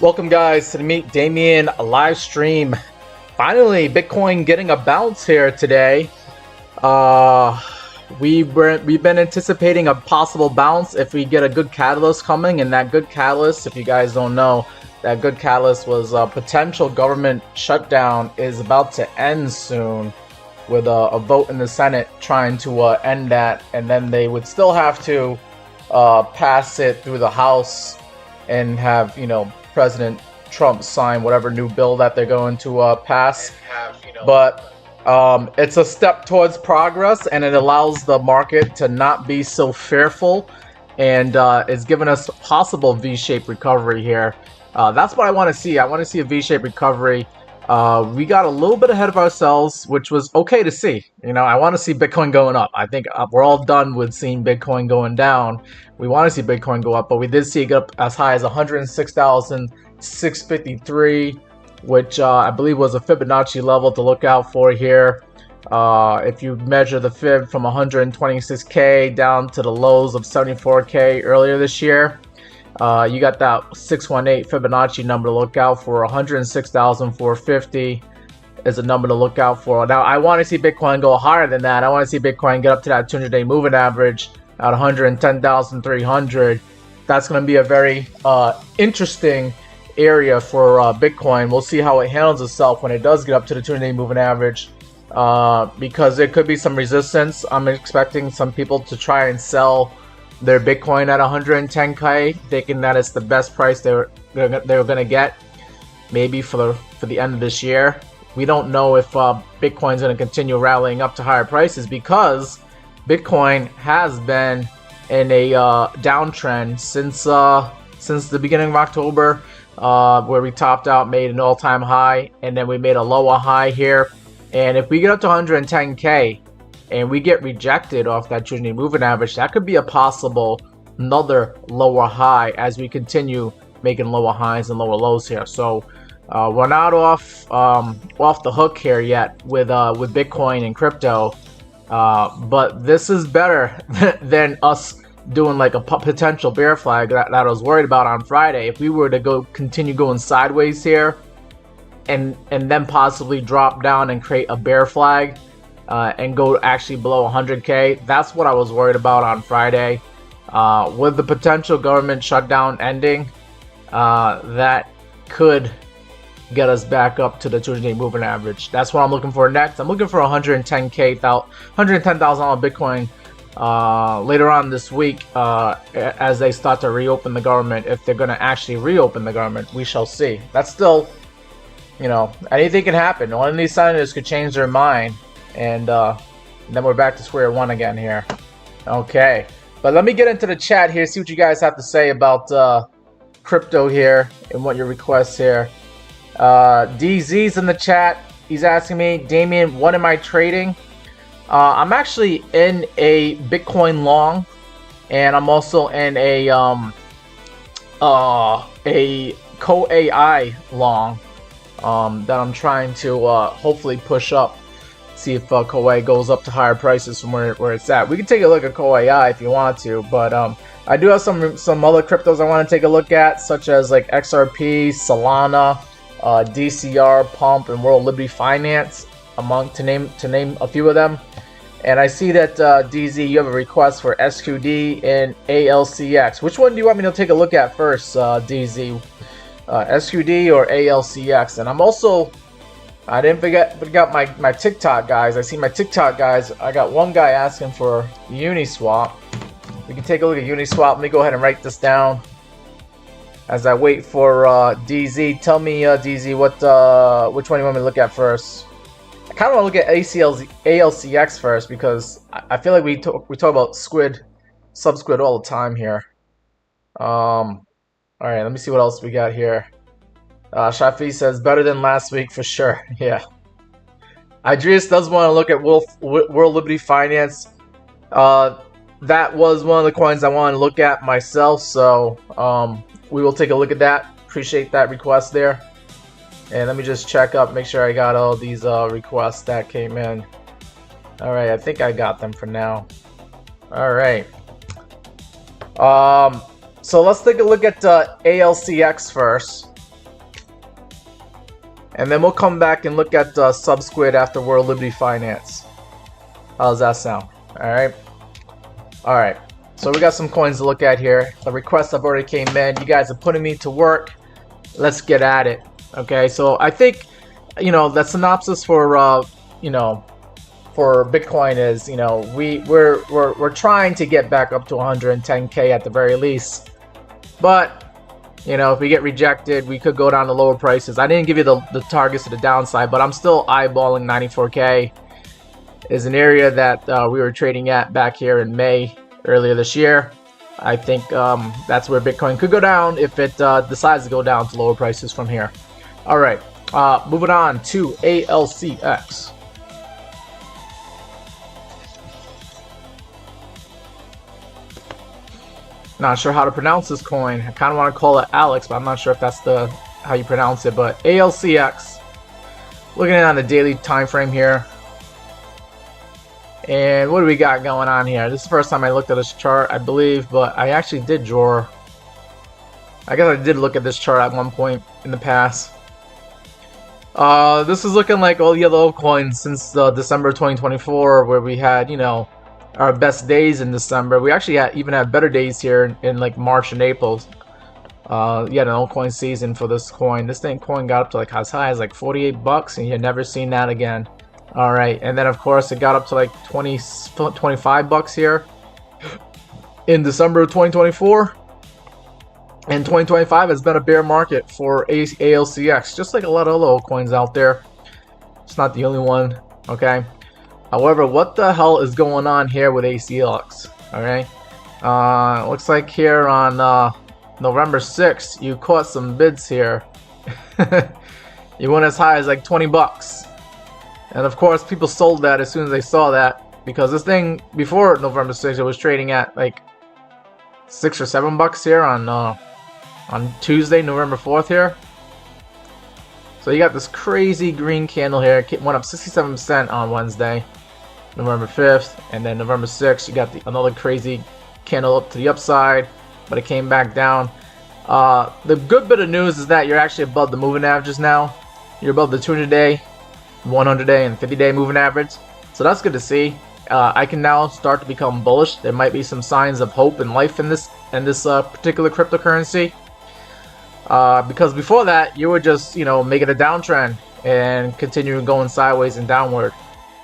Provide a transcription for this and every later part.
Welcome guys to the Meet Damien live stream. Finally, Bitcoin getting a bounce here today. We've been anticipating a possible bounce if we get a good catalyst coming, and that good catalyst, if you guys don't know, that good catalyst was a potential government shutdown is about to end soon, with a vote in the Senate trying to end that, and then they would still have to pass it through the House and have, President Trump sign whatever new bill that they're going to pass. But it's a step towards progress, and it allows the market to not be so fearful, and it's given us possible V-shaped recovery here. That's what I want to see. I want to see a V-shaped recovery. We got a little bit ahead of ourselves, which was okay to see. I want to see Bitcoin going up. I think we're all done with seeing Bitcoin going down. We want to see Bitcoin go up, but we did see it go up as high as 106,653, which I believe was a Fibonacci level to look out for here. If you measure the Fib from 126K down to the lows of 74K earlier this year, you got that 618 Fibonacci number to look out for. 106,450 is a number to look out for. Now, I want to see Bitcoin go higher than that. I want to see Bitcoin get up to that 200-day moving average at 110,300. That's going to be a very interesting area for Bitcoin. We'll see how it handles itself when it does get up to the 200-day moving average, because there could be some resistance. I'm expecting some people to try and sell their Bitcoin at 110K, thinking that it's the best price they're gonna get, maybe for the end of this year. We don't know if Bitcoin's gonna continue rallying up to higher prices, because Bitcoin has been in a downtrend since the beginning of October, where we topped out, made an all-time high, and then we made a lower high here. And if we get up to 110K and we get rejected off that 200-day moving average, that could be a possible another lower high as we continue making lower highs and lower lows here. So we're not off the hook here yet with Bitcoin and crypto, but this is better than us doing like a potential bear flag that I was worried about on Friday. If we were to continue going sideways here and then possibly drop down and create a bear flag, and go actually below 100K. That's what I was worried about on Friday. With the potential government shutdown ending, that could get us back up to the 200-day moving average. That's what I'm looking for next. I'm looking for 110,000 on Bitcoin later on this week, as they start to reopen the government. If they're going to actually reopen the government, we shall see. That's still, anything can happen. One of these senators could change their mind, and then we're back to square one again here. Okay, but let me get into the chat here, see what you guys have to say about crypto here and what your requests here. DZ's in the chat. He's asking me, Damien, what am I trading? I'm actually in a Bitcoin long, and I'm also in a CoAI long that I'm trying to hopefully push up. See if CoAI goes up to higher prices from where it's at. We can take a look at CoAI if you want to, but I do have some other cryptos I want to take a look at, such as like XRP, Solana, DCR, Pump, and World Liberty Finance, to name a few of them. And I see that DZ, you have a request for SQD and ALCX. Which one do you want me to take a look at first, DZ? SQD or ALCX? And I'm also, I didn't forget my TikTok guys. I see my TikTok guys. I got one guy asking for Uniswap. We can take a look at Uniswap. Let me go ahead and write this down as I wait for DZ. Tell me, DZ, which one you want me to look at first? I kind of want to look at ALCX first, because I feel like we talk about Subsquid all the time here. All right, let me see what else we got here. Shafi says, better than last week for sure. Yeah. Idris does want to look at World Liberty Finance. That was one of the coins I wanted to look at myself, so we will take a look at that. Appreciate that request there. And let me just check up, make sure I got all these requests that came in. All right, I think I got them for now. All right. So let's take a look at ALCX first. and then we'll come back and look at Subsquid after World Liberty Finance. How does that sound? Alright. Alright. So we got some coins to look at here. The requests have already came in. You guys are putting me to work. Let's get at it. Okay, so I think, you know, the synopsis for you know, for Bitcoin is, you know, we're trying to get back up to 110K at the very least. But you know, if we get rejected, we could go down to lower prices. I didn't give you the targets to the downside, but I'm still eyeballing 94K. Is an area that we were trading at back here in May earlier this year. I think that's where Bitcoin could go down if it decides to go down to lower prices from here. All right, moving on to ALCX. Not sure how to pronounce this coin. I kind of want to call it Alex, but I'm not sure if that's how you pronounce it. But ALCX, looking at it on the daily time frame here. And what do we got going on here? This is the first time I looked at this chart, I believe, but I actually did draw. I guess I did look at this chart at one point in the past. This is looking like all the other altcoins since December 2024, where we had, you know, our best days in December. We actually even had better days here in like March and April. Yeah, an altcoin season for this coin. This coin got up to like as high as like 48 bucks, and you've never seen that again. All right, and then of course it got up to like 25 bucks here in December of 2024. And 2025 has been a bear market for ALCX, just like a lot of other altcoins out there. It's not the only one, okay? However, what the hell is going on here with ACLX? Alright, looks like here on November 6th, you caught some bids here. You went as high as like 20 bucks. And of course, people sold that as soon as they saw that, because this thing before November 6th, it was trading at like 6 or 7 bucks here on Tuesday, November 4th here. So you got this crazy green candle here. It went up 67% on Wednesday, November 5th, and then November 6th, you got another crazy candle up to the upside, but it came back down. The good bit of news is that you're actually above the moving averages now. You're above the 200-day, 100-day, and 50-day moving average. So that's good to see. I can now start to become bullish. There might be some signs of hope and life in this particular cryptocurrency. Because before that, you were just, you know, making a downtrend and continuing going sideways and downward.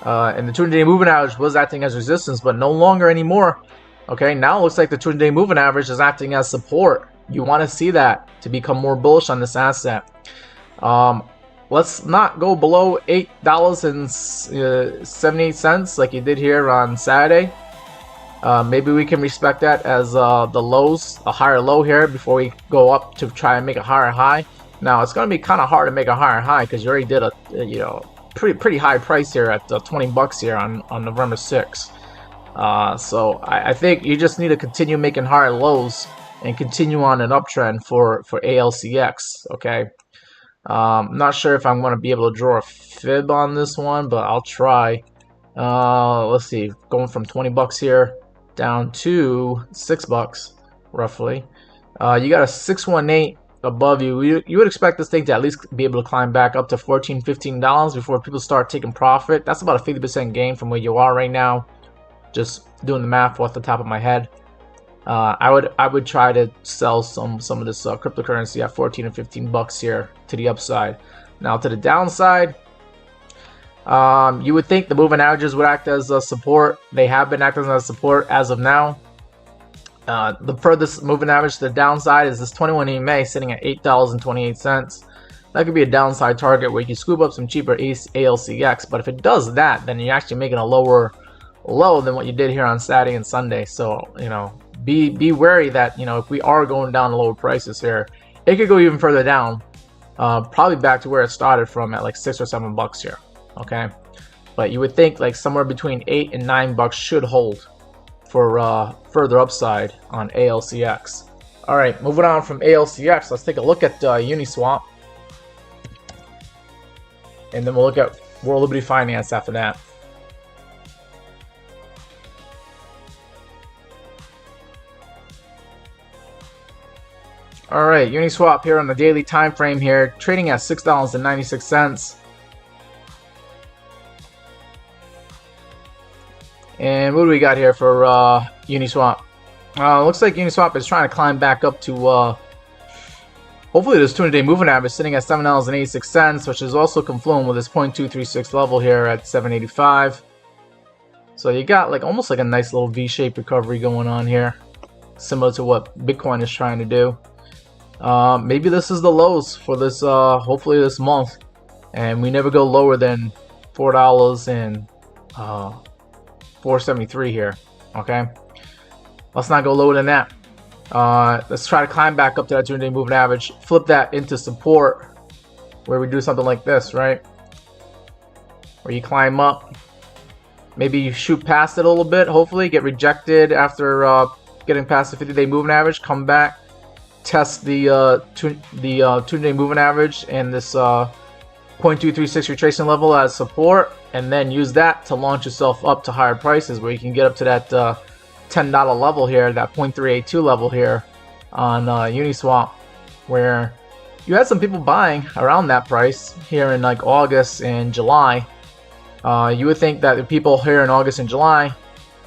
And the 200-day moving average was acting as resistance, but no longer anymore. Okay, now it looks like the 200-day moving average is acting as support. You want to see that to become more bullish on this asset. Let's not go below $8.78 like you did here on Saturday. Maybe we can respect that as the lows, a higher low here before we go up to try and make a higher high. Now it's going to be kind of hard to make a higher high because you already did a you know, pretty high price here at 20 bucks here on November 6th. So I think you just need to continue making higher lows and continue on an uptrend for ALCX. Okay. Not sure if I'm going to be able to draw a fib on this one, but I'll try. Let's see, going from 20 bucks here down to 6 bucks roughly. You got a 618 above you. You would expect this thing to at least be able to climb back up to $14-15 before people start taking profit. That's about a 50% gain from where you are right now, just doing the math off the top of my head. I would try to sell some of this cryptocurrency at 14 or 15 bucks here to the upside. Now to the downside, you would think the moving averages would act as a support. They have been acting as support as of now. The furthest moving average to the downside is this 21 EMA sitting at $8.28. That could be a downside target where you can scoop up some cheaper ALCX. But if it does that, then you're actually making a lower low than what you did here on Saturday and Sunday. So, you know, be wary that, you know, if we are going down to lower prices here, it could go even further down, probably back to where it started from at like 6 or 7 bucks here. Okay, but you would think like somewhere between 8 and 9 bucks should hold for further upside on ALCX. All right, moving on from ALCX, let's take a look at Uniswap, and then we'll look at World Liberty Finance after that. All right, Uniswap here on the daily time frame here, trading at $6.96. And what do we got here for Uniswap? Looks like Uniswap is trying to climb back up to hopefully this 200-day moving average sitting at $7.86, which is also confluent with this 0.236 level here at 785. So you got like almost like a nice little V-shaped recovery going on here, similar to what Bitcoin is trying to do. Maybe this is the lows for this hopefully this month, and we never go lower than $4 and $4.73 here. Okay, let's not go lower than that. Let's try to climb back up to that 200-day moving average, flip that into support, where we do something like this, right? Where you climb up, maybe you shoot past it a little bit, hopefully get rejected after getting past the 50-day moving average, come back, test the 200-day moving average and this 0.236 retracement level as support, and then use that to launch yourself up to higher prices where you can get up to that $10 level here, that 0.382 level here on Uniswap, where you had some people buying around that price here in like August and July. You would think that the people here in August and July,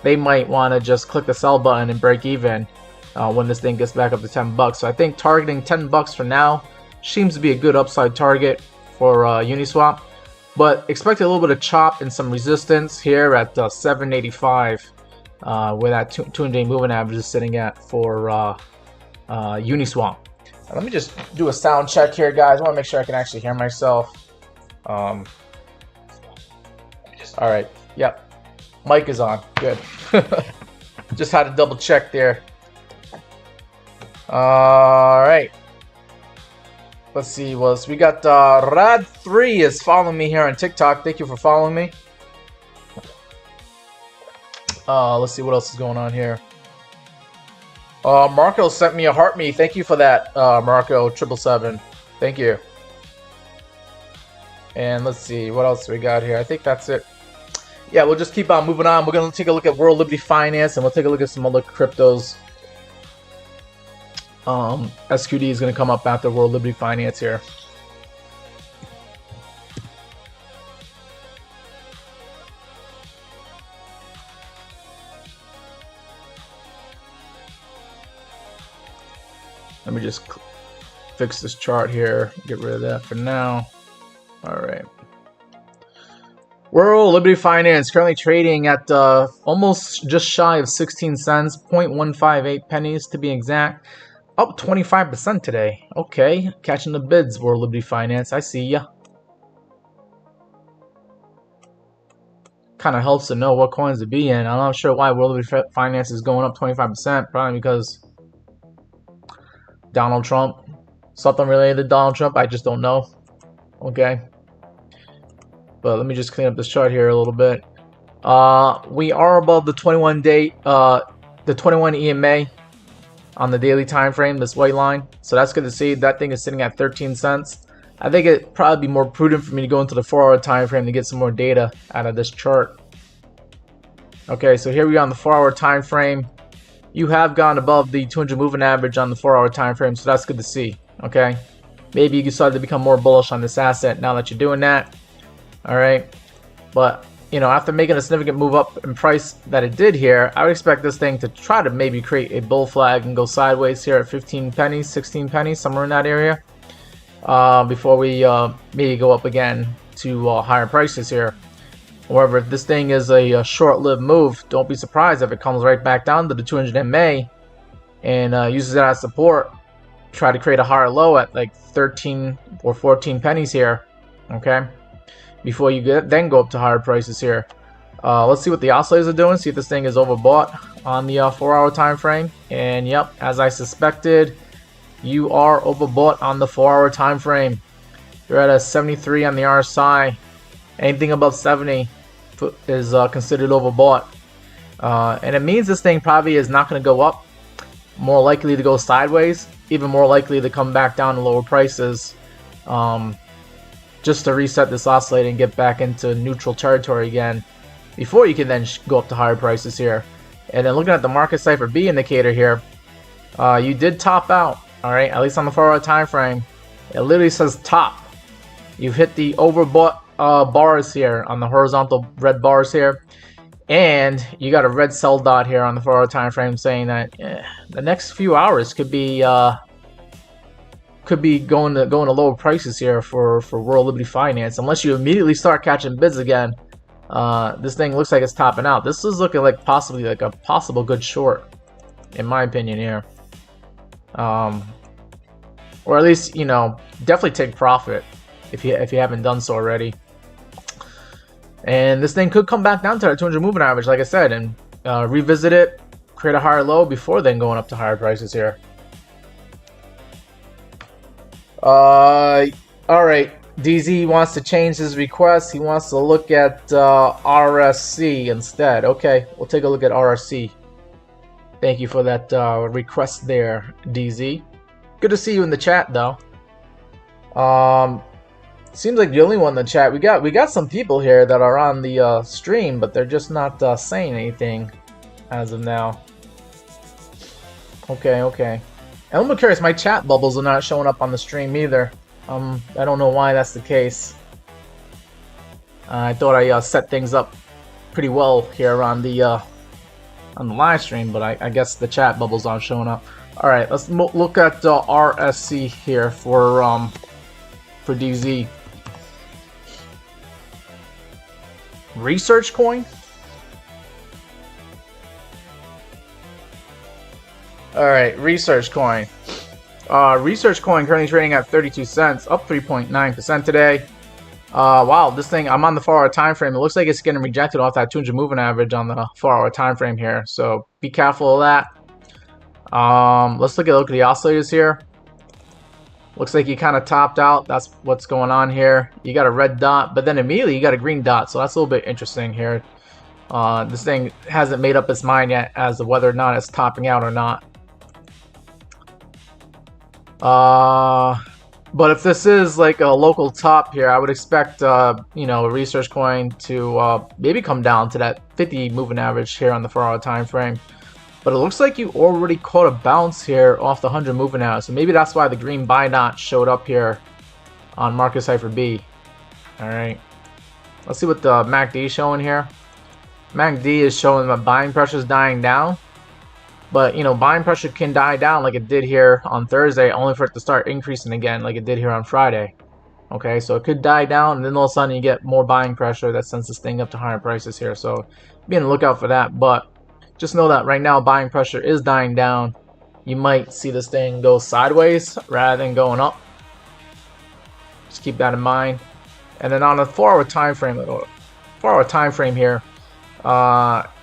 they might want to just click the sell button and break even when this thing gets back up to 10 bucks. So I think targeting 10 bucks for now seems to be a good upside target for Uniswap, but expect a little bit of chop and some resistance here at 785. Where that 200-day moving average is sitting at for Uniswap. Now, let me just do a sound check here, guys. I want to make sure I can actually hear myself. All right. Yep. Mic is on. Good. Just had to double check there. All right. Let's see. We got Rad3 is following me here on TikTok. Thank you for following me. Let's see what else is going on here. Marco sent me a heart me. Thank you for that, Marco 777. Thank you. And let's see what else we got here. I think that's it. Yeah, we'll just keep on moving on. We're gonna take a look at World Liberty Finance, and we'll take a look at some other cryptos. SQD is gonna come up after World Liberty Finance here. Let me just fix this chart here, get rid of that for now. All right. World Liberty Finance currently trading at almost just shy of 16 cents, 0.158 pennies to be exact. Up 25% today. Okay, catching the bids, World Liberty Finance. I see ya. Kind of helps to know what coins to be in. I'm not sure why World Liberty Finance is going up 25%. Probably because Donald Trump, something related to Donald Trump, I just don't know. Okay, but let me just clean up this chart here a little bit. We are above the 21-day, the 21 EMA on the daily time frame, this white line. So that's good to see. That thing is sitting at 13 cents. I think it'd probably be more prudent for me to go into the 4-hour time frame to get some more data out of this chart. Okay, so here we are on the 4-hour time frame. You have gone above the 200 moving average on the 4-hour time frame, so that's good to see. Okay, maybe you decide to become more bullish on this asset now that you're doing that. All right, but you know, after making a significant move up in price that it did here, I would expect this thing to try to maybe create a bull flag and go sideways here at 15 pennies, 16 pennies, somewhere in that area, before we maybe go up again to higher prices here. However, if this thing is a short-lived move, don't be surprised if it comes right back down to the 200 MA and uses that as support. Try to create a higher low at like 13 or 14 pennies here, okay? Before you then go up to higher prices here. Let's see what the oscillators are doing. See if this thing is overbought on the 4-hour time frame. And yep, as I suspected, you are overbought on the 4-hour time frame. You're at a 73 on the RSI. Anything above 70 is considered overbought, and it means this thing probably is not going to go up, more likely to go sideways, even more likely to come back down to lower prices, just to reset this oscillator and get back into neutral territory again before you can then go up to higher prices here. And then looking at the market cipher B indicator here, you did top out All right, at least on the 4-hour time frame, it literally says top. You've hit the overbought bars here on the horizontal red bars here, and you got a red sell dot here on the 4-hour time frame saying that the next few hours could be going to lower prices here for World Liberty Finance unless you immediately start catching bids again. This thing looks like it's topping out. This is looking like possibly like a possible good short, in my opinion here. Or at least, you know, definitely take profit if you haven't done so already. And this thing could come back down to that 200 moving average, like I said, and revisit it, create a higher low before then going up to higher prices here. All right, DZ wants to change his request. He wants to look at RSC instead. Okay, we'll take a look at RSC. Thank you for that request there, DZ. Good to see you in the chat, though. Seems like the only one in the chat. We got some people here that are on the stream, but they're just not saying anything as of now. Okay. And I'm curious. My chat bubbles are not showing up on the stream either. I don't know why that's the case. I thought I set things up pretty well here on the live stream, but I guess the chat bubbles aren't showing up. All right, let's look at RSC here for DZ. Research coin. All right, research coin. Research coin currently trading at 32 cents, up 3.9% today. Wow, this thing, I'm on the 4-hour time frame. It looks like it's getting rejected off that 200 moving average on the 4-hour time frame here. So be careful of that. Let's look at the oscillators here. Looks like you kind of topped out. That's what's going on here. You got a red dot, but then immediately you got a green dot. So that's a little bit interesting here. This thing hasn't made up its mind yet as to whether or not it's topping out or not. But if this is like a local top here, I would expect you know, a research coin to maybe come down to that 50 moving average here on the 4-hour time frame. But it looks like you already caught a bounce here off the 100 moving average, so maybe that's why the green buy dot showed up here on Market Cipher B. All right, let's see what the MACD is showing here. MACD is showing that buying pressure is dying down. But, you know, buying pressure can die down like it did here on Thursday, only for it to start increasing again like it did here on Friday. Okay, so it could die down, and then all of a sudden you get more buying pressure that sends this thing up to higher prices here. So be on the lookout for that. But just know that right now buying pressure is dying down. You might see this thing go sideways rather than going up. Just keep that in mind. And then on a 4-hour time frame, here,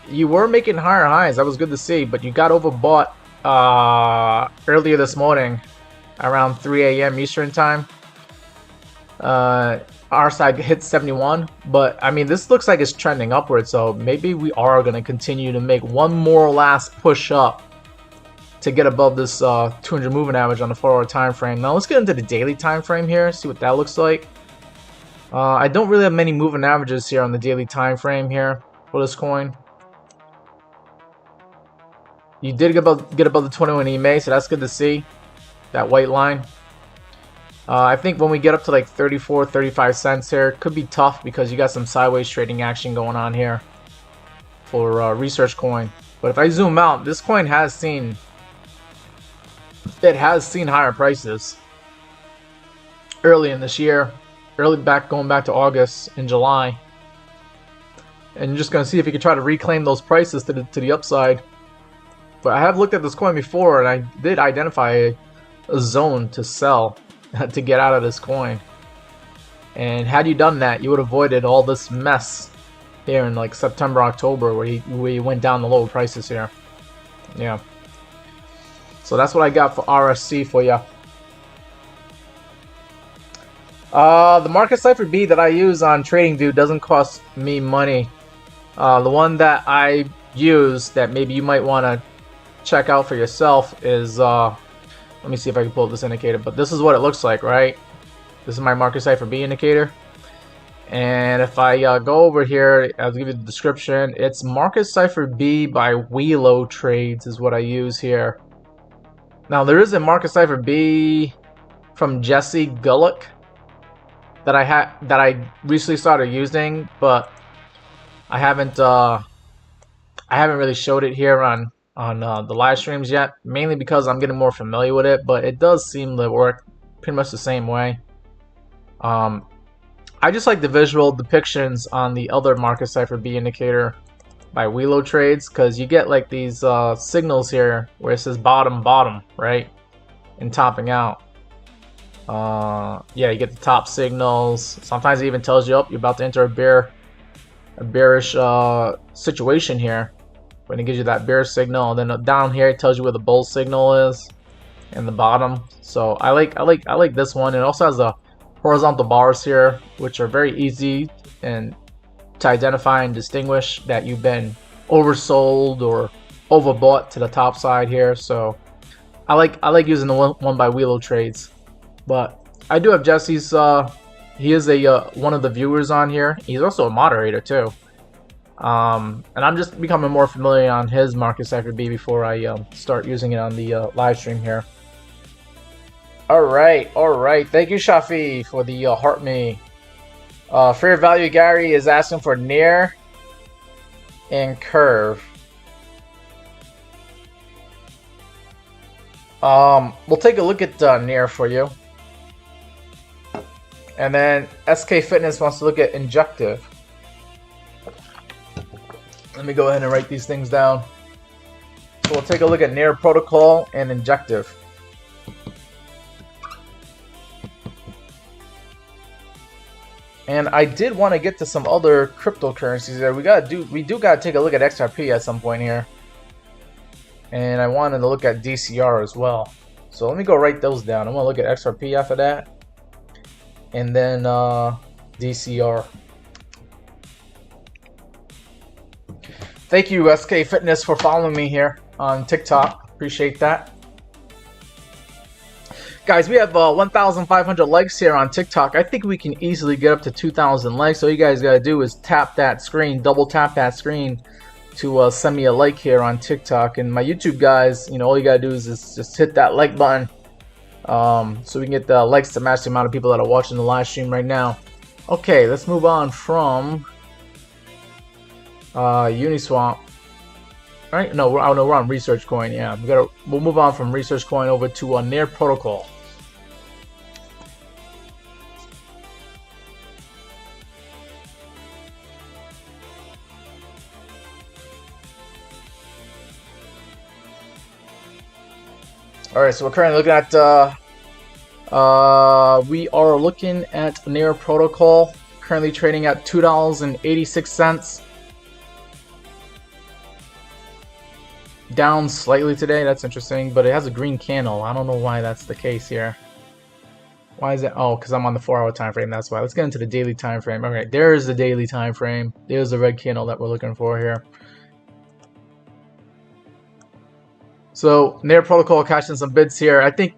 you were making higher highs. That was good to see, but you got overbought earlier this morning around 3 a.m. Eastern time. Our side hit 71, but I mean, this looks like it's trending upward, so maybe we are going to continue to make one more last push up to get above this 200 moving average on the 4-hour time frame. Now let's get into the daily time frame here, see what that looks like. I don't really have many moving averages here on the daily time frame here for this coin. You did get above the 21 EMA, so that's good to see. That white line. I think when we get up to like 34, 35 cents here, it could be tough because you got some sideways trading action going on here for research coin. But if I zoom out, this coin has seen higher prices early in this year, going back to August and July. And you're just gonna see if you can try to reclaim those prices to the upside. But I have looked at this coin before, and I did identify a zone to sell to get out of this coin. And had you done that, you would have avoided all this mess here in like September, October, where you went down the lower prices here. Yeah. So that's what I got for RSC for you. The Market Cipher B that I use on TradingView doesn't cost me money. The one that I use that maybe you might want to check out for yourself is let me see if I can pull up this indicator, but this is what it looks like, right? This is my Market Cipher B indicator. And if I go over here, I'll give you the description. It's Market Cipher B by Welo Trades is what I use here. Now there is a market cipher B from Jesse Gullick that I recently started using, but I haven't really showed it here on the live streams yet, mainly because I'm getting more familiar with it, but it does seem to work pretty much the same way. I just like the visual depictions on the other market cipher B indicator by Welo Trades, because you get like these signals here where it says bottom bottom, right, and topping out. Yeah, you get the top signals. Sometimes it even tells you, oh, you're about to enter a bearish situation here, when it gives you that bearish signal. And then down here it tells you where the bull signal is in the bottom. So I like this one. It also has the horizontal bars here, which are very easy and to identify and distinguish that you've been oversold or overbought to the top side here. So I like using the one by Welo Trades. But I do have Jesse's. He is a one of the viewers on here. He's also a moderator too. And I'm just becoming more familiar on his market cipher B before I start using it on the live stream here. All right. Thank you, Shafi, for the heart me. Fair value Gary is asking for near and curve. We'll take a look at near for you. And then SK Fitness wants to look at injective. Let me go ahead and write these things down. So we'll take a look at near protocol and injective. And I did want to get to some other cryptocurrencies there. We do gotta take a look at XRP at some point here. And I wanted to look at DCR as well. So let me go write those down. I want to look at XRP after that. And then DCR. Thank you, SK Fitness, for following me here on TikTok. Appreciate that. Guys, we have 1,500 likes here on TikTok. I think we can easily get up to 2,000 likes. So all you guys gotta do is tap that screen, double tap that screen to send me a like here on TikTok. And my YouTube guys, you know, all you gotta do is just hit that like button. So we can get the likes to match the amount of people that are watching the live stream right now. Okay, let's move on from Uniswap. All right, no, we're on Research Coin. Yeah, we'll move on from Research Coin over to Near Protocol. All right, so we're currently looking at Near Protocol, currently trading at $2.86. Down slightly today. That's interesting, but it has a green candle. I don't know why that's the case here. Why is it? Oh, because I'm on the 4-hour time frame. That's why. Let's get into the daily time frame. Okay, there's the daily time frame. There's the red candle that we're looking for here. So Near Protocol catching some bids here. I think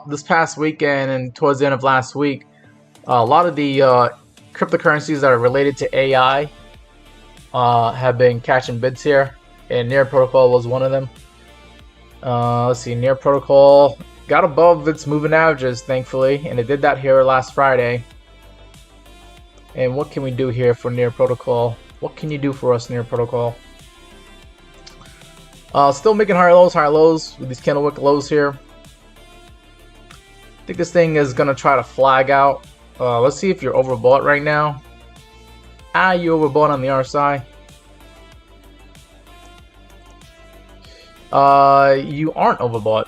this past weekend and towards the end of last week, a lot of the cryptocurrencies that are related to AI have been catching bids here, and Near Protocol was one of them. Let's see, Near Protocol got above its moving averages, thankfully, and it did that here last Friday. And what can we do here for Near Protocol? What can you do for us, Near Protocol? Still making higher lows with these candlewick lows here. I think this thing is gonna try to flag out. Let's see if you're overbought right now. You overbought on the RSI. You aren't overbought.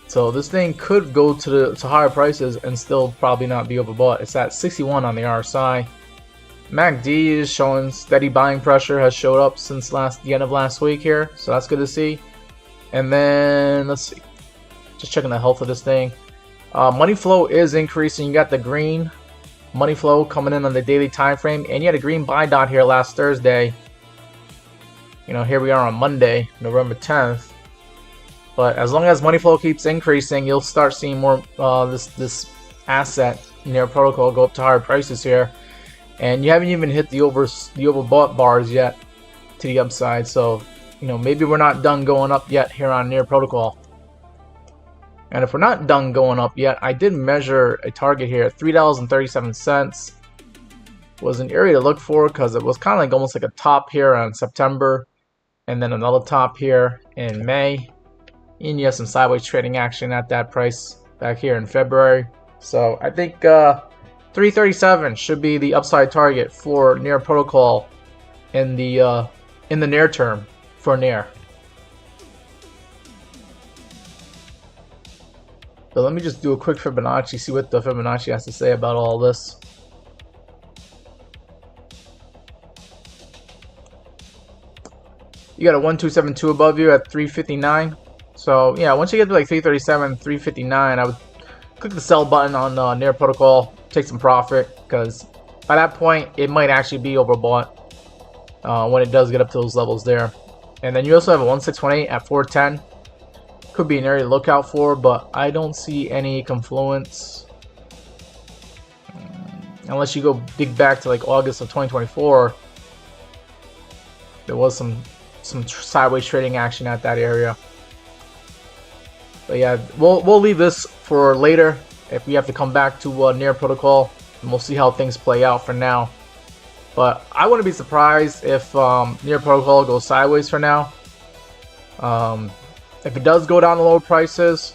So this thing could go to higher prices and still probably not be overbought. It's at 61 on the RSI. MACD is showing steady buying pressure, has showed up since the end of last week here, so that's good to see. And then let's see, just checking the health of this thing. Money flow is increasing. You got the green money flow coming in on the daily time frame, and you had a green buy dot here last Thursday. You know, here we are on Monday, November 10th. But as long as money flow keeps increasing, you'll start seeing more this asset, Near Protocol, go up to higher prices here. And you haven't even hit the overbought bars yet to the upside. So, you know, maybe we're not done going up yet here on Near Protocol. And if we're not done going up yet, I did measure a target here at $3.37. Was an area to look for because it was kind of like almost like a top here on September, and then another top here in May. And you have some sideways trading action at that price back here in February. So I think 337 should be the upside target for Near Protocol in the near term for Near. But let me just do a quick Fibonacci, see what the Fibonacci has to say about all this. You got a 1272 above you at 359. So yeah, once you get to like 337, 359, I would click the sell button on Near Protocol, take some profit, because by that point it might actually be overbought when it does get up to those levels there. And then you also have a 1618 at 410. Could be an area to look out for, but I don't see any confluence unless you go dig back to like August of 2024. There was some sideways trading action at that area. But yeah, we'll leave this for later if we have to come back to Near Protocol, and we'll see how things play out for now. But I wouldn't be surprised if Near Protocol goes sideways for now. If it does go down to lower prices,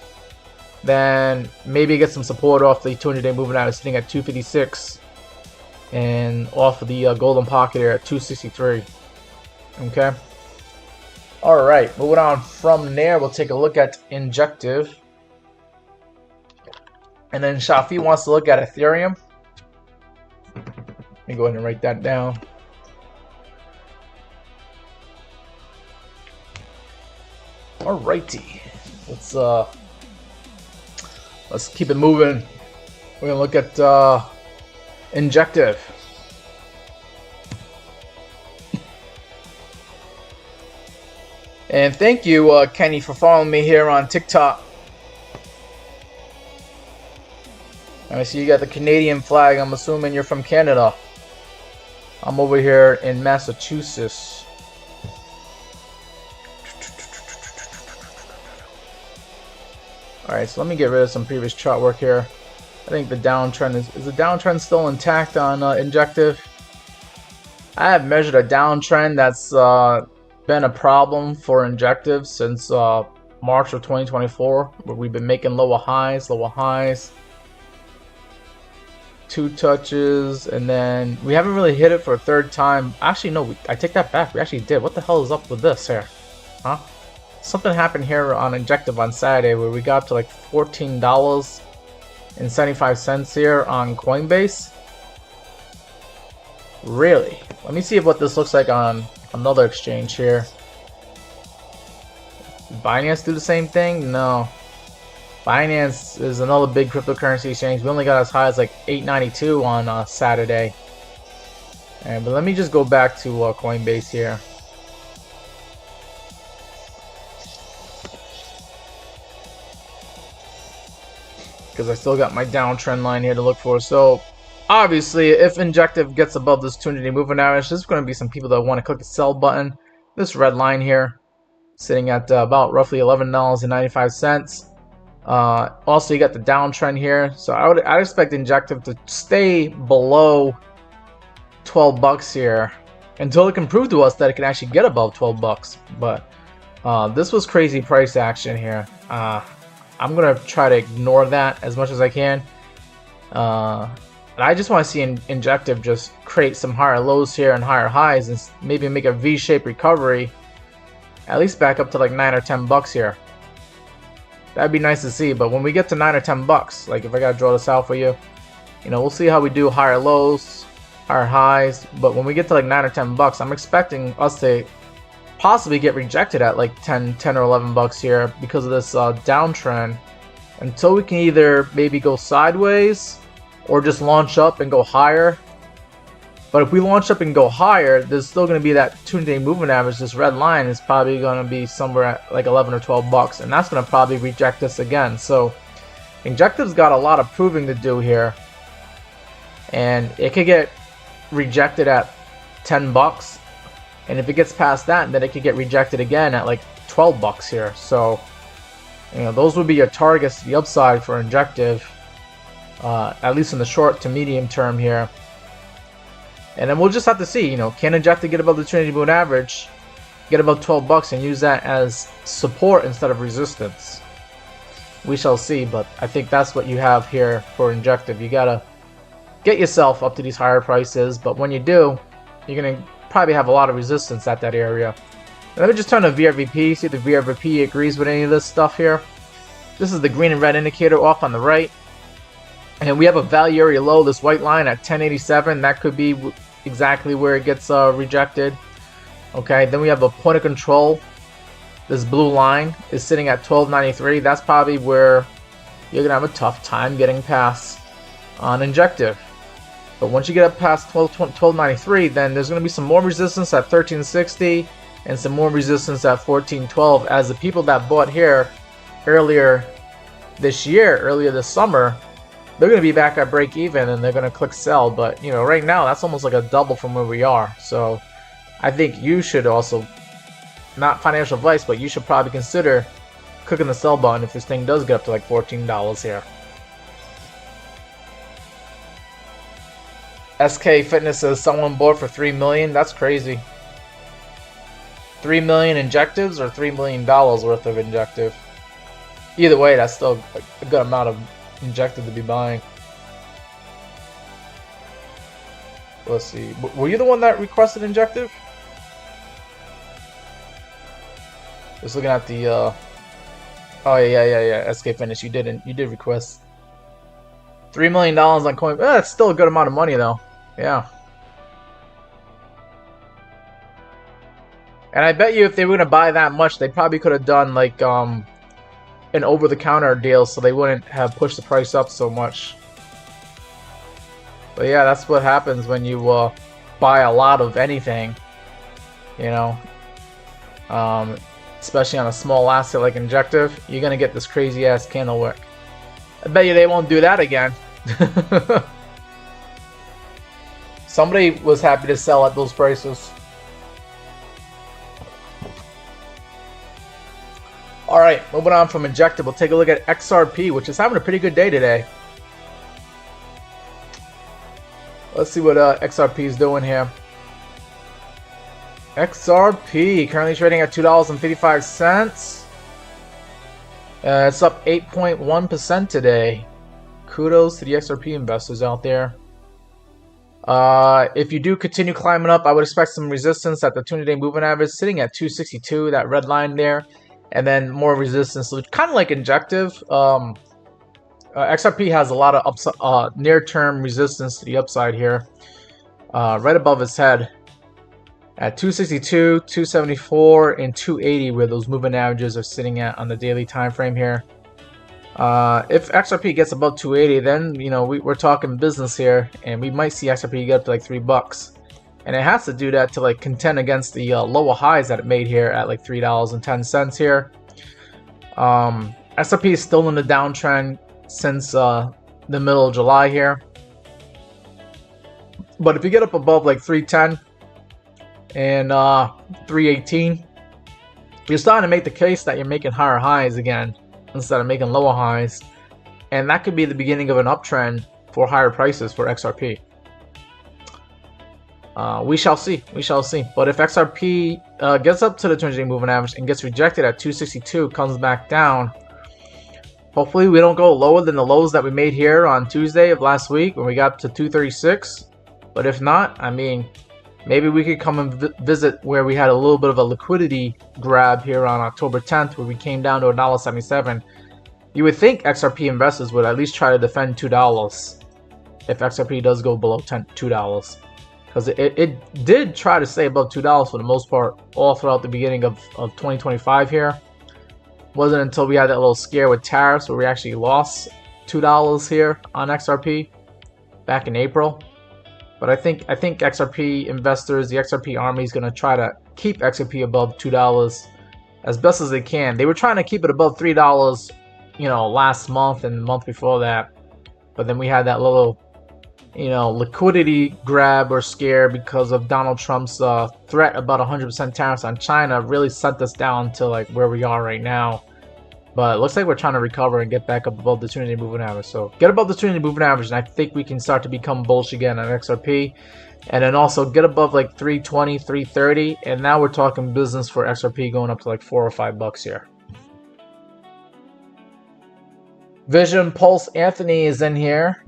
then maybe get some support off the 200-day moving average sitting at 256, and off of the golden pocket here at 263. Okay. All right, moving on from there, we'll take a look at Injective, and then Shafi wants to look at Ethereum. Let me go ahead and write that down. Alrighty, let's keep it moving. We're gonna look at Injective. And thank you, Kenny, for following me here on TikTok. I see you got the Canadian flag. I'm assuming you're from Canada. I'm over here in Massachusetts. Alright, so let me get rid of some previous chart work here. I think the downtrend is the downtrend still intact on Injective? I have measured a downtrend that's been a problem for Injective since March of 2024, where we've been making lower highs, two touches, and then we haven't really hit it for a third time. Actually, no, I take that back. We actually did. What the hell is up with this here? Huh? Something happened here on Injective on Saturday where we got up to like $14.75 here on Coinbase. Really? Let me see what this looks like on another exchange here. Binance do the same thing? No. Binance is another big cryptocurrency exchange. We only got as high as like 892 on Saturday. But let me just go back to Coinbase here. Because I still got my downtrend line here to look for. So obviously, if Injective gets above this 200-day moving average, there's going to be some people that want to click the sell button. This red line here, sitting at about roughly $11.95. Also, you got the downtrend here, so I'd expect Injective to stay below 12 bucks here until it can prove to us that it can actually get above 12 bucks. But this was crazy price action here. I'm gonna try to ignore that as much as I can. And I just want to see Injective just create some higher lows here and higher highs, and maybe make a V-shaped recovery, at least back up to like 9 or 10 bucks here. That'd be nice to see. But when we get to 9 or 10 bucks, like if I gotta draw this out for you, we'll see how we do higher lows, higher highs. But when we get to like 9 or 10 bucks, I'm expecting us to possibly get rejected at like 10 or 11 bucks here because of this downtrend, until we can either maybe go sideways or just launch up and go higher. But if we launch up and go higher, there's still going to be that 2-day moving average. This red line is probably going to be somewhere at like 11 or 12 bucks, and that's going to probably reject us again. So Injective's got a lot of proving to do here, and it could get rejected at 10 bucks, and if it gets past that, then it could get rejected again at like 12 bucks here. So You know, those would be your targets to the upside for Injective, at least in the short to medium term here. And then we'll just have to see, you know, can Injective get above the Trinity Moving Average, get above 12 bucks, and use that as support instead of resistance. We shall see, but I think that's what you have here for Injective. You gotta get yourself up to these higher prices, but when you do, you're gonna probably have a lot of resistance at that area. And let me just turn to VRVP, see if the VRVP agrees with any of this stuff here. This is the green and red indicator off on the right. And we have a value area low, this white line at 1087. That could be exactly where it gets rejected. Okay, then we have a point of control. This blue line is sitting at 1293. That's probably where you're going to have a tough time getting past on Injective. But once you get up past 1293, then there's going to be some more resistance at 1360 and some more resistance at 1412, as the people that bought here earlier this summer, they're going to be back at break even and they're going to click sell. But, you know, right now that's almost like a double from where we are. So I think you should also, not financial advice, but you should probably consider clicking the sell button if this thing does get up to like $14 here. SK Fitness says someone bought for $3 million. That's crazy. 3 million Injectives or $3 million worth of Injective. Either way, that's still a good amount of Injective to be buying. Let's see. Were you the one that requested Injective? Just looking at the oh yeah. SK Fitness, you did request $3 million on coin. That's still a good amount of money though. Yeah. And I bet you if they were gonna buy that much, they probably could have done like an over-the-counter deal, so they wouldn't have pushed the price up so much. But yeah, that's what happens when you buy a lot of anything. You know, especially on a small asset like Injective, you're gonna get this crazy ass candle wick. I bet you they won't do that again. Somebody was happy to sell at those prices. Alright, moving on from Injective, we'll take a look at XRP, which is having a pretty good day today. Let's see what XRP is doing here. XRP currently trading at $2.55. It's up 8.1% today. Kudos to the XRP investors out there. If you do continue climbing up, I would expect some resistance at the 200-day moving average, sitting at 262, that red line there, and then more resistance, kind of like Injective. XRP has a lot of near-term resistance to the upside here, right above its head at 262, 274, and 280, where those moving averages are sitting at on the daily time frame here. If XRP gets above 280, then you know we're talking business here, and we might see XRP get up to like $3, and it has to do that to like contend against the lower highs that it made here at like $3.10 here. XRP is still in the downtrend since the middle of July here, but if you get up above like 310 and 318, you're starting to make the case that you're making higher highs again instead of making lower highs, and that could be the beginning of an uptrend for higher prices for XRP. We shall see. But if XRP gets up to the 200-day moving average and gets rejected at 262, comes back down, hopefully we don't go lower than the lows that we made here on Tuesday of last week when we got to 236. But if not, I mean, maybe we could come and visit where we had a little bit of a liquidity grab here on October 10th, where we came down to $1.77. You would think XRP investors would at least try to defend $2 if XRP does go below $2. Because it did try to stay above $2 for the most part all throughout the beginning of 2025 here. Wasn't until we had that little scare with tariffs where we actually lost $2 here on XRP back in April. But I think XRP investors, the XRP army, is going to try to keep XRP above $2 as best as they can. They were trying to keep it above $3, you know, last month and the month before that. But then we had that little, you know, liquidity grab or scare because of Donald Trump's threat about 100% tariffs on China. Really sent us down to like where we are right now. But it looks like we're trying to recover and get back up above the 200-day moving average. So get above the 200-day moving average, and I think we can start to become bullish again on XRP. And then also get above like 320, 330, and now we're talking business for XRP going up to like $4 or $5 here. Vision Pulse Anthony is in here,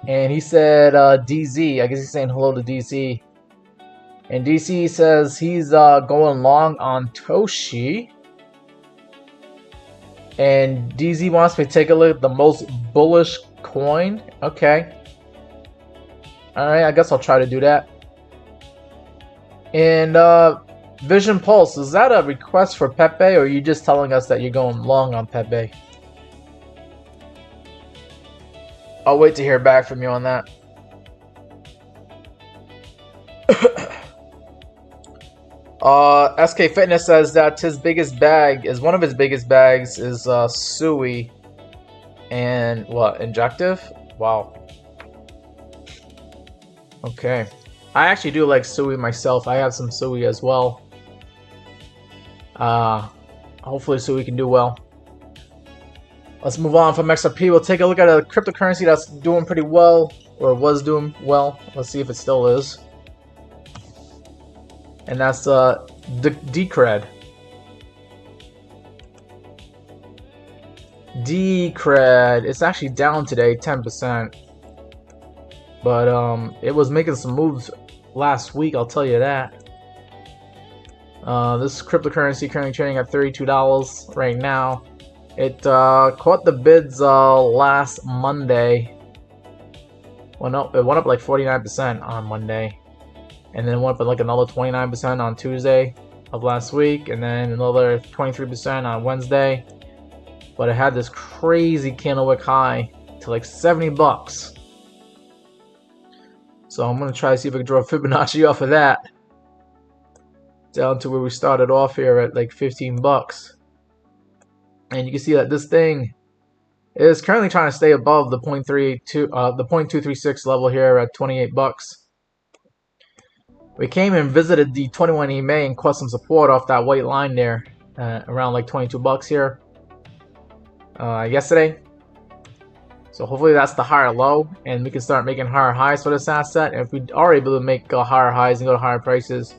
and he said DZ. I guess he's saying hello to DC. And DC says he's going long on Toshi. And DZ wants me to take a look at the most bullish coin. Okay. Alright, I guess I'll try to do that. And Vision Pulse, is that a request for Pepe, or are you just telling us that you're going long on Pepe? I'll wait to hear back from you on that. SK Fitness says that his biggest bag is one of his biggest bags is Sui and what, Injective? Wow. Okay. I actually do like Sui myself. I have some Sui as well. Hopefully Sui can do well. Let's move on from XRP. We'll take a look at a cryptocurrency that's doing pretty well, or was doing well. Let's see if it still is. And that's Decred. Decred. It's actually down today, 10%. But it was making some moves last week, I'll tell you that. This cryptocurrency currently trading at $32 right now. It caught the bids last Monday. Well, no, it went up like 49% on Monday. And then went up like another 29% on Tuesday of last week, and then another 23% on Wednesday. But it had this crazy candlewick high to like $70. So I'm gonna try to see if I can draw Fibonacci off of that down to where we started off here at like $15. And you can see that this thing is currently trying to stay above the 0.236 level here at $28. We came and visited the 21 EMA and caught some support off that white line there, around like $22 here yesterday. So hopefully that's the higher low, and we can start making higher highs for this asset. And if we are able to make higher highs and go to higher prices,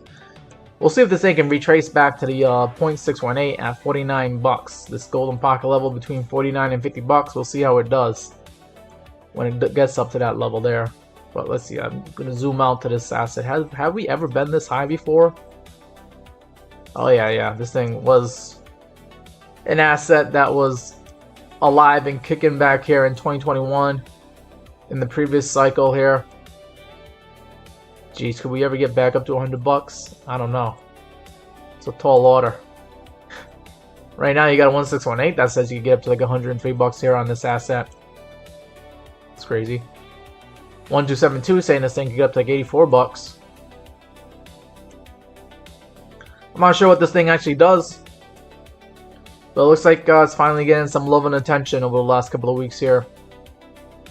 we'll see if this thing can retrace back to the 0.618 at $49. This golden pocket level between $49 and $50. We'll see how it does when it gets up to that level there. But let's see, I'm going to zoom out to this asset. Have we ever been this high before? Oh yeah, this thing was an asset that was alive and kicking back here in 2021 in the previous cycle here. Geez, could we ever get back up to $100? I don't know. It's a tall order. Right now you got a 1618 that says you can get up to like $103 here on this asset. It's crazy. 1272 saying this thing could get up to like $84. I'm not sure what this thing actually does, but it looks like it's finally getting some love and attention over the last couple of weeks here.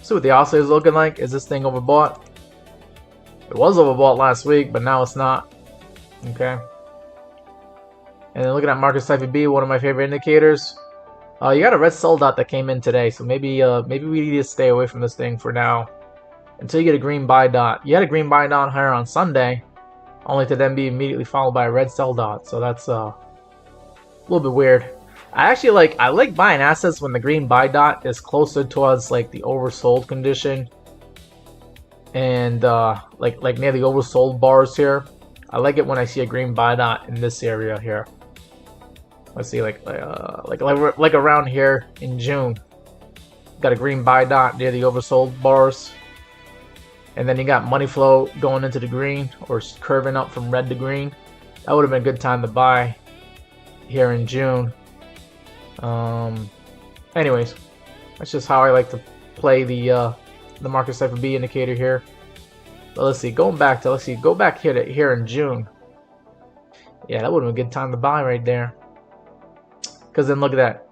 See what the oscillator is looking like. Is this thing overbought? It was overbought last week, but now it's not. Okay. And then looking at market cipher B, one of my favorite indicators. You got a red sell dot that came in today, so maybe we need to stay away from this thing for now until you get a green buy dot. You had a green buy dot higher on Sunday, only to then be immediately followed by a red sell dot. So that's a little bit weird. I like buying assets when the green buy dot is closer towards like the oversold condition, and like near the oversold bars here. I like it when I see a green buy dot in this area here. Let's see, like around here in June, got a green buy dot near the oversold bars, and then you got money flow going into the green or curving up from red to green. That would have been a good time to buy here in June. Anyways, that's just how I like to play the market cipher B indicator here. But let's see, go back here to here in June. Yeah, that would have been a good time to buy right there. Because then look at that.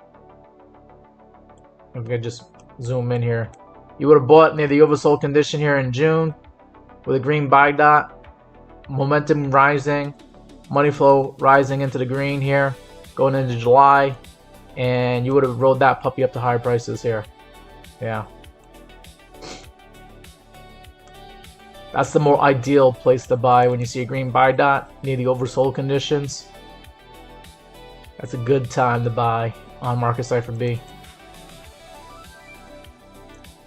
If I could just zoom in here, you would have bought near the oversold condition here in June with a green buy dot, momentum rising, money flow rising into the green here, going into July. and you would have rode that puppy up to higher prices here. Yeah. That's the more ideal place to buy when you see a green buy dot near the oversold conditions. That's a good time to buy on Market Cipher B.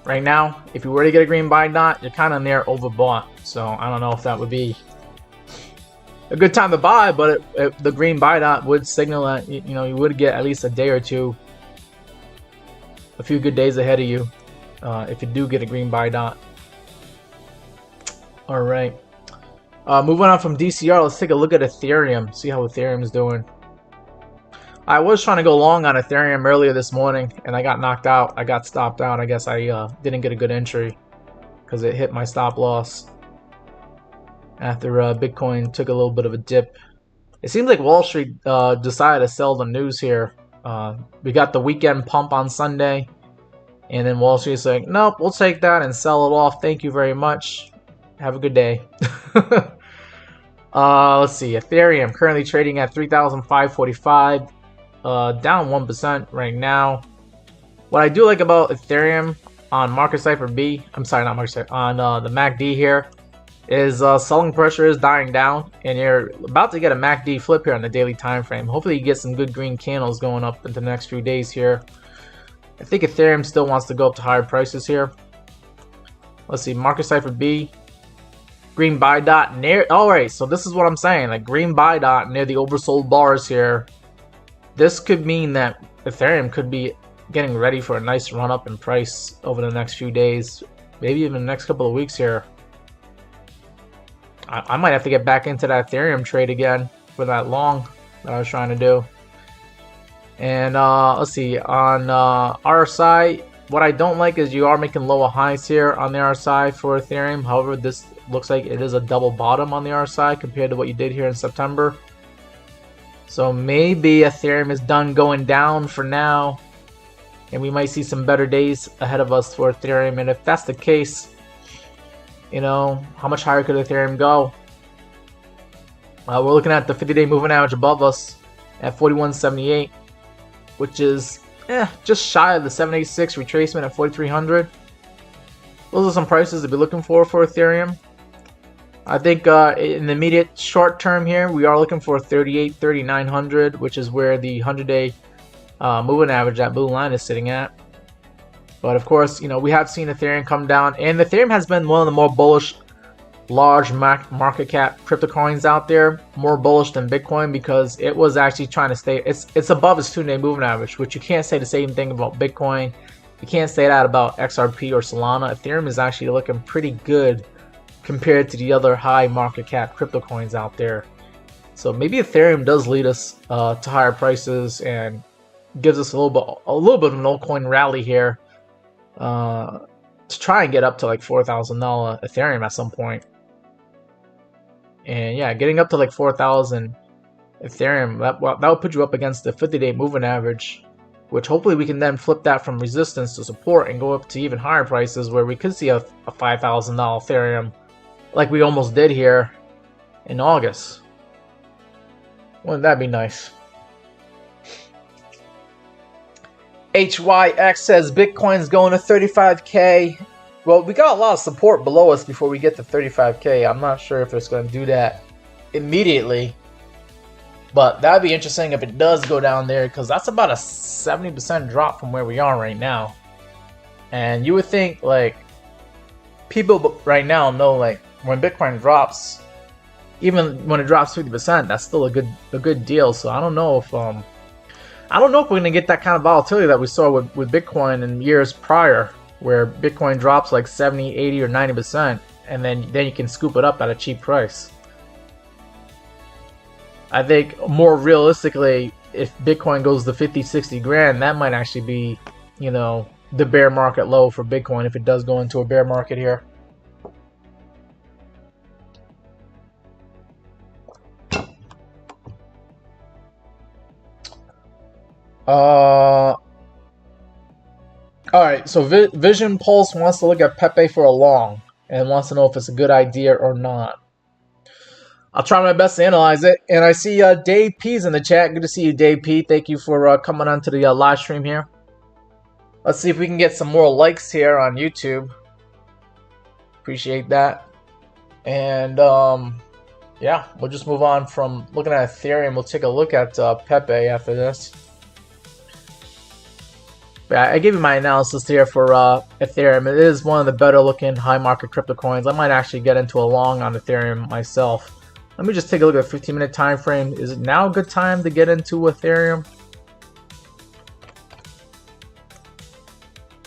Right now, if you were to get a green buy dot, you're kind of near overbought. So I don't know if that would be a good time to buy, but the green buy dot would signal that you would get at least a day or two, a few good days ahead of you, if you do get a green buy dot. All right, moving on from DCR, let's take a look at Ethereum. See how Ethereum's doing. I was trying to go long on Ethereum earlier this morning, and I got knocked out. I got stopped out. I guess I didn't get a good entry because it hit my stop loss after Bitcoin took a little bit of a dip. It seems like Wall Street decided to sell the news here. We got the weekend pump on Sunday, and then Wall Street's like, nope, we'll take that and sell it off. Thank you very much. Have a good day. Let's see. Ethereum currently trading at 3,545, down 1% right now. What I do like about Ethereum on Market Cipher B, I'm sorry, not Market Cipher, on the MACD here, is selling pressure is dying down, and you're about to get a MACD flip here on the daily time frame. Hopefully you get some good green candles going up into the next few days here. I think Ethereum still wants to go up to higher prices here. Let's see, Market Cipher B, green buy dot near, alright, so this is what I'm saying, like green buy dot near the oversold bars here. This could mean that Ethereum could be getting ready for a nice run up in price over the next few days, maybe even the next couple of weeks here. I might have to get back into that Ethereum trade again for that long that I was trying to do. And let's see, on RSI, what I don't like is you are making lower highs here on the RSI for Ethereum. However, this looks like it is a double bottom on the RSI compared to what you did here in September. So maybe Ethereum is done going down for now, and we might see some better days ahead of us for Ethereum. And if that's the case, how much higher could Ethereum go? We're looking at the 50-day moving average above us at 41.78, which is just shy of the 786 retracement at 4,300. Those are some prices to be looking for Ethereum. I think in the immediate short term here, we are looking for 3,900, which is where the 100-day moving average, that blue line, is sitting at. But of course, we have seen Ethereum come down, and Ethereum has been one of the more bullish large market cap crypto coins out there, more bullish than Bitcoin, because it was actually trying to stay, it's above its 2-day moving average, which you can't say the same thing about Bitcoin. You can't say that about XRP or Solana. Ethereum is actually looking pretty good compared to the other high market cap crypto coins out there. So maybe Ethereum does lead us to higher prices and gives us a little bit of an altcoin rally here to try and get up to like $4,000 Ethereum at some point. And yeah, getting up to like 4,000 Ethereum, that would put you up against the 50-day moving average, which hopefully we can then flip that from resistance to support and go up to even higher prices where we could see a $5,000 Ethereum like we almost did here in August. Wouldn't that be nice? HYX says Bitcoin's going to 35K. Well, we got a lot of support below us before we get to 35K. I'm not sure if it's going to do that immediately, but that'd be interesting if it does go down there, because that's about a 70% drop from where we are right now. And you would think, like, people right now know, like, when Bitcoin drops, even when it drops 50%, that's still a good deal. So I don't know if we're gonna get that kind of volatility that we saw with Bitcoin in years prior, where Bitcoin drops like 70, 80, or 90%, and then you can scoop it up at a cheap price. I think more realistically, if Bitcoin goes to 50, 60 grand, that might actually be, the bear market low for Bitcoin if it does go into a bear market here. Alright, so Vision Pulse wants to look at Pepe for a long and wants to know if it's a good idea or not. I'll try my best to analyze it. And I see Dave P's in the chat. Good to see you, Dave P. Thank you for coming on to the live stream here. Let's see if we can get some more likes here on YouTube. Appreciate that. And yeah, we'll just move on from looking at Ethereum. We'll take a look at Pepe after this. Yeah, I gave you my analysis here for Ethereum. It is one of the better looking high market crypto coins. I might actually get into a long on Ethereum myself. Let me just take a look at the 15-minute time frame. Is it now a good time to get into Ethereum?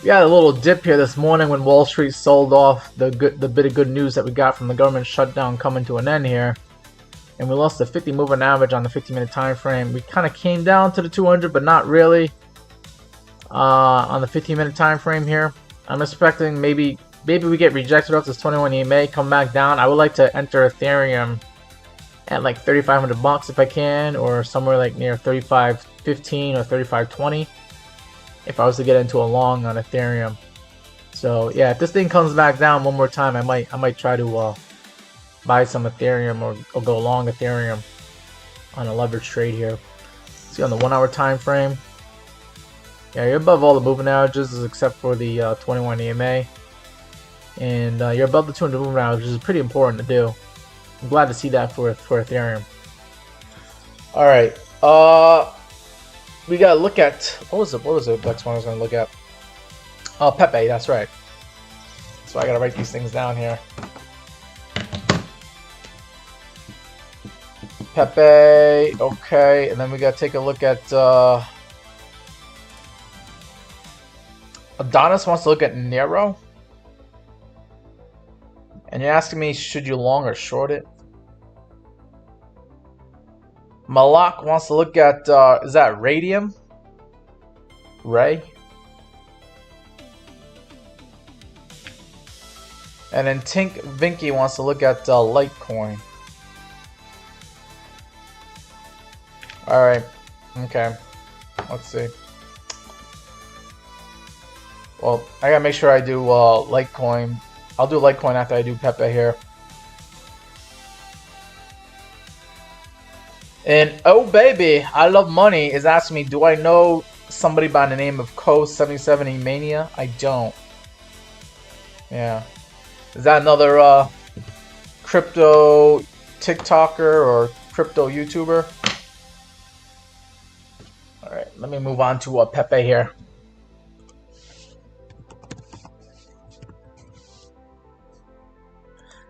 We had a little dip here this morning when Wall Street sold off the bit of good news that we got from the government shutdown coming to an end here. And we lost the 50 moving average on the 15-minute time frame. We kind of came down to the 200, but not really. On the 15-minute time frame here, I'm expecting maybe we get rejected off this 21 EMA, come back down. I would like to enter Ethereum at like 3,500 bucks if I can, or somewhere like near 3,515 or 3,520 if I was to get into a long on Ethereum. So yeah, if this thing comes back down one more time, I might try to buy some Ethereum or go long Ethereum on a leverage trade here. See on the 1 hour time frame. Yeah, you're above all the moving averages except for the 21 EMA. And you're above the 200 moving averages, which is pretty important to do. I'm glad to see that for Ethereum. Alright, we gotta look at, what was the next one I was gonna look at? Oh, Pepe, that's right. So I gotta write these things down here. Pepe, okay, and then we gotta take a look at Adonis wants to look at Nero. And you're asking me, should you long or short it? Malak wants to look at, is that Radium? Ray? And then Tink Vinky wants to look at Litecoin. Alright, okay, let's see. Well, I gotta make sure I do Litecoin. I'll do Litecoin after I do Pepe here. And oh baby, I love money is asking me, do I know somebody by the name of Co77 Mania? I don't. Yeah. Is that another crypto TikToker or crypto YouTuber? Alright, let me move on to Pepe here.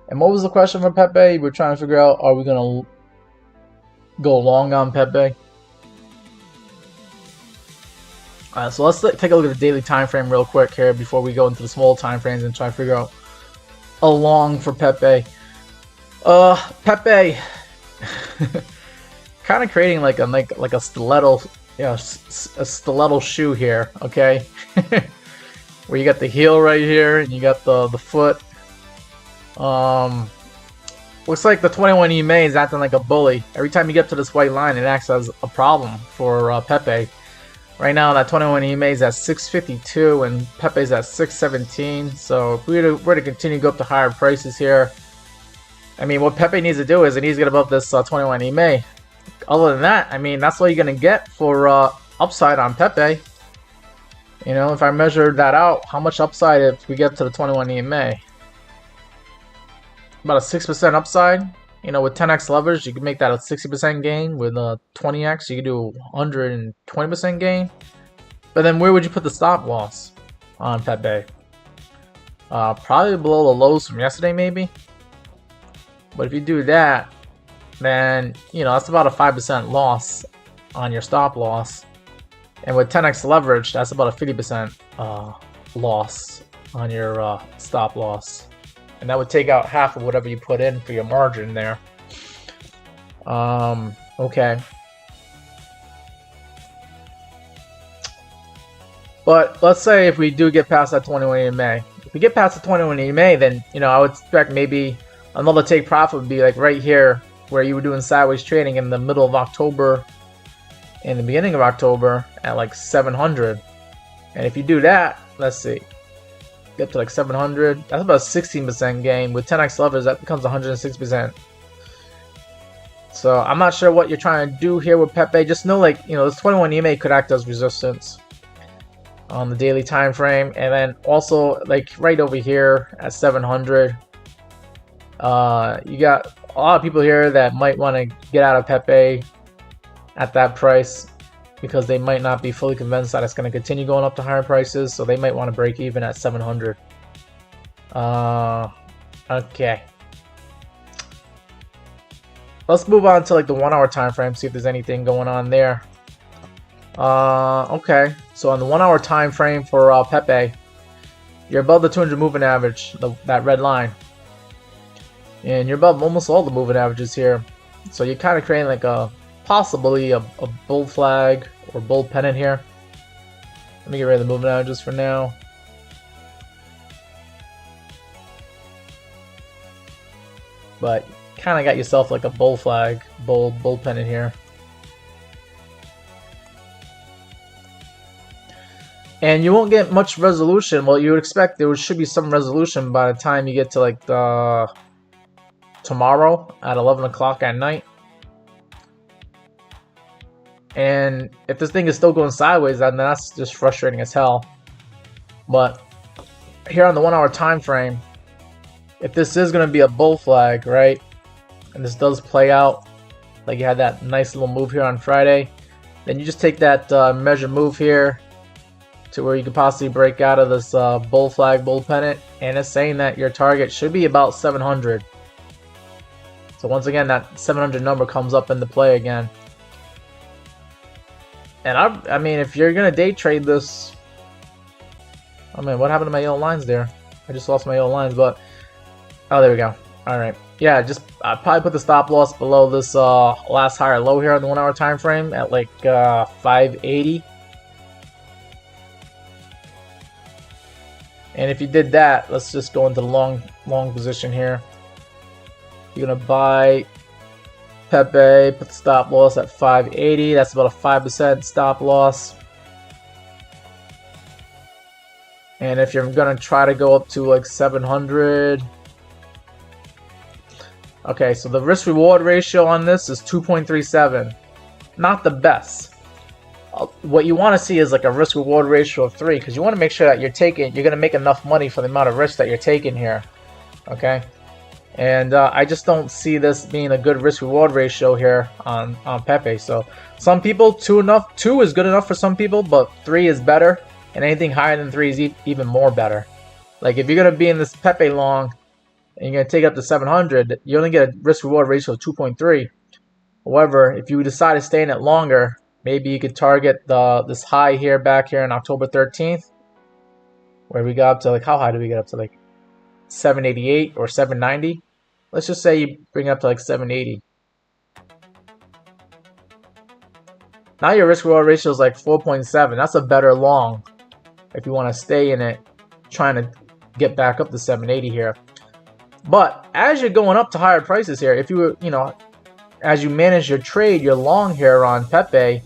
And what was the question for Pepe? We're trying to figure out, are we going to go long on Pepe? Alright, so let's take a look at the daily time frame real quick here before we go into the small time frames and try to figure out a long for Pepe. Pepe kind of creating like a stiletto, a stiletto shoe here, okay? Where you got the heel right here and you got the foot. Looks like the 21 EMA is acting like a bully. Every time you get to this white line, it acts as a problem for Pepe. Right now, that 21 EMA is at 652 and Pepe's at 617. So if we were to continue to go up to higher prices here, I mean, what Pepe needs to do is he needs to get above this 21 EMA. Other than that, I mean, that's all you're going to get for upside on Pepe. You know, if I measure that out, how much upside if we get to the 21 EMA? About a 6% upside. You know, with 10x leverage, you can make that a 60% gain. With 20x, you can do 120% gain. But then where would you put the stop loss on Pepe? Probably below the lows from yesterday, maybe. But if you do that, then, you know, that's about a 5% loss on your stop loss. And with 10x leverage, that's about a 50% loss on your stop loss. And that would take out half of whatever you put in for your margin there. Okay. But let's say if we do get past that 21 EMA. If we get past the 21 EMA, then, you know, I would expect maybe another take profit would be like right here where you were doing sideways trading in the middle of October and the beginning of October at like 700. And if you do that, let's see. Get to like 700. That's about a 16% gain. With 10x leverage, that becomes 106%. So I'm not sure what you're trying to do here with Pepe. Just know, like, you know, this 21 EMA could act as resistance on the daily time frame, and then also like right over here at 700, you got a lot of people here that might want to get out of Pepe at that price because they might not be fully convinced that it's going to continue going up to higher prices, so they might want to break even at 700. Okay. Let's move on to like the 1 hour time frame, see if there's anything going on there. Okay, so on the 1 hour time frame for Pepe, you're above the 200 moving average, that red line, and you're above almost all the moving averages here. So you're kind of creating like possibly a bull flag or bull pennant here. Let me get rid of the moving averages for now. But kind of got yourself like a bull flag, bull pennant here. And you won't get much resolution. Well, you would expect there should be some resolution by the time you get to like tomorrow at 11 o'clock at night. And if this thing is still going sideways, then that's just frustrating as hell. But here on the 1 hour time frame, if this is going to be a bull flag, right, and this does play out like you had that nice little move here on Friday, then you just take that measured move here to where you could possibly break out of this bull flag, bull pennant, and it's saying that your target should be about 700. So once again, that 700 number comes up into play again. And I mean, if you're gonna day trade this, I mean, what happened to my yellow lines there? I just lost my yellow lines, but oh, there we go. All right, yeah, just I'd probably put the stop loss below this last higher low here on the 1 hour time frame at like 580. And if you did that, let's just go into the long position here. You're gonna buy Pepe, put the stop loss at 580. That's about a 5% stop loss. And if you're gonna try to go up to like 700, okay, so the risk reward ratio on this is 2.37. Not the best. What you want to see is like a risk reward ratio of 3, because you want to make sure that you're going to make enough money for the amount of risk that you're taking here. Okay, and I just don't see this being a good risk reward ratio here on Pepe. So some people 2 is good enough for some people, but 3 is better, and anything higher than 3 is even more better. Like if you're going to be in this Pepe long and you're going to take it up to 700, you only get a risk reward ratio of 2.3. However, if you decide to stay in it longer, maybe you could target this high here back here on October 13th, where we got up to like, how high did we get up to, like 788 or 790? Let's just say you bring it up to like 780. Now your risk reward ratio is like 4.7. That's a better long if you want to stay in it, trying to get back up to 780 here. But as you're going up to higher prices here, if you were, you know, as you manage your trade, your long here on Pepe,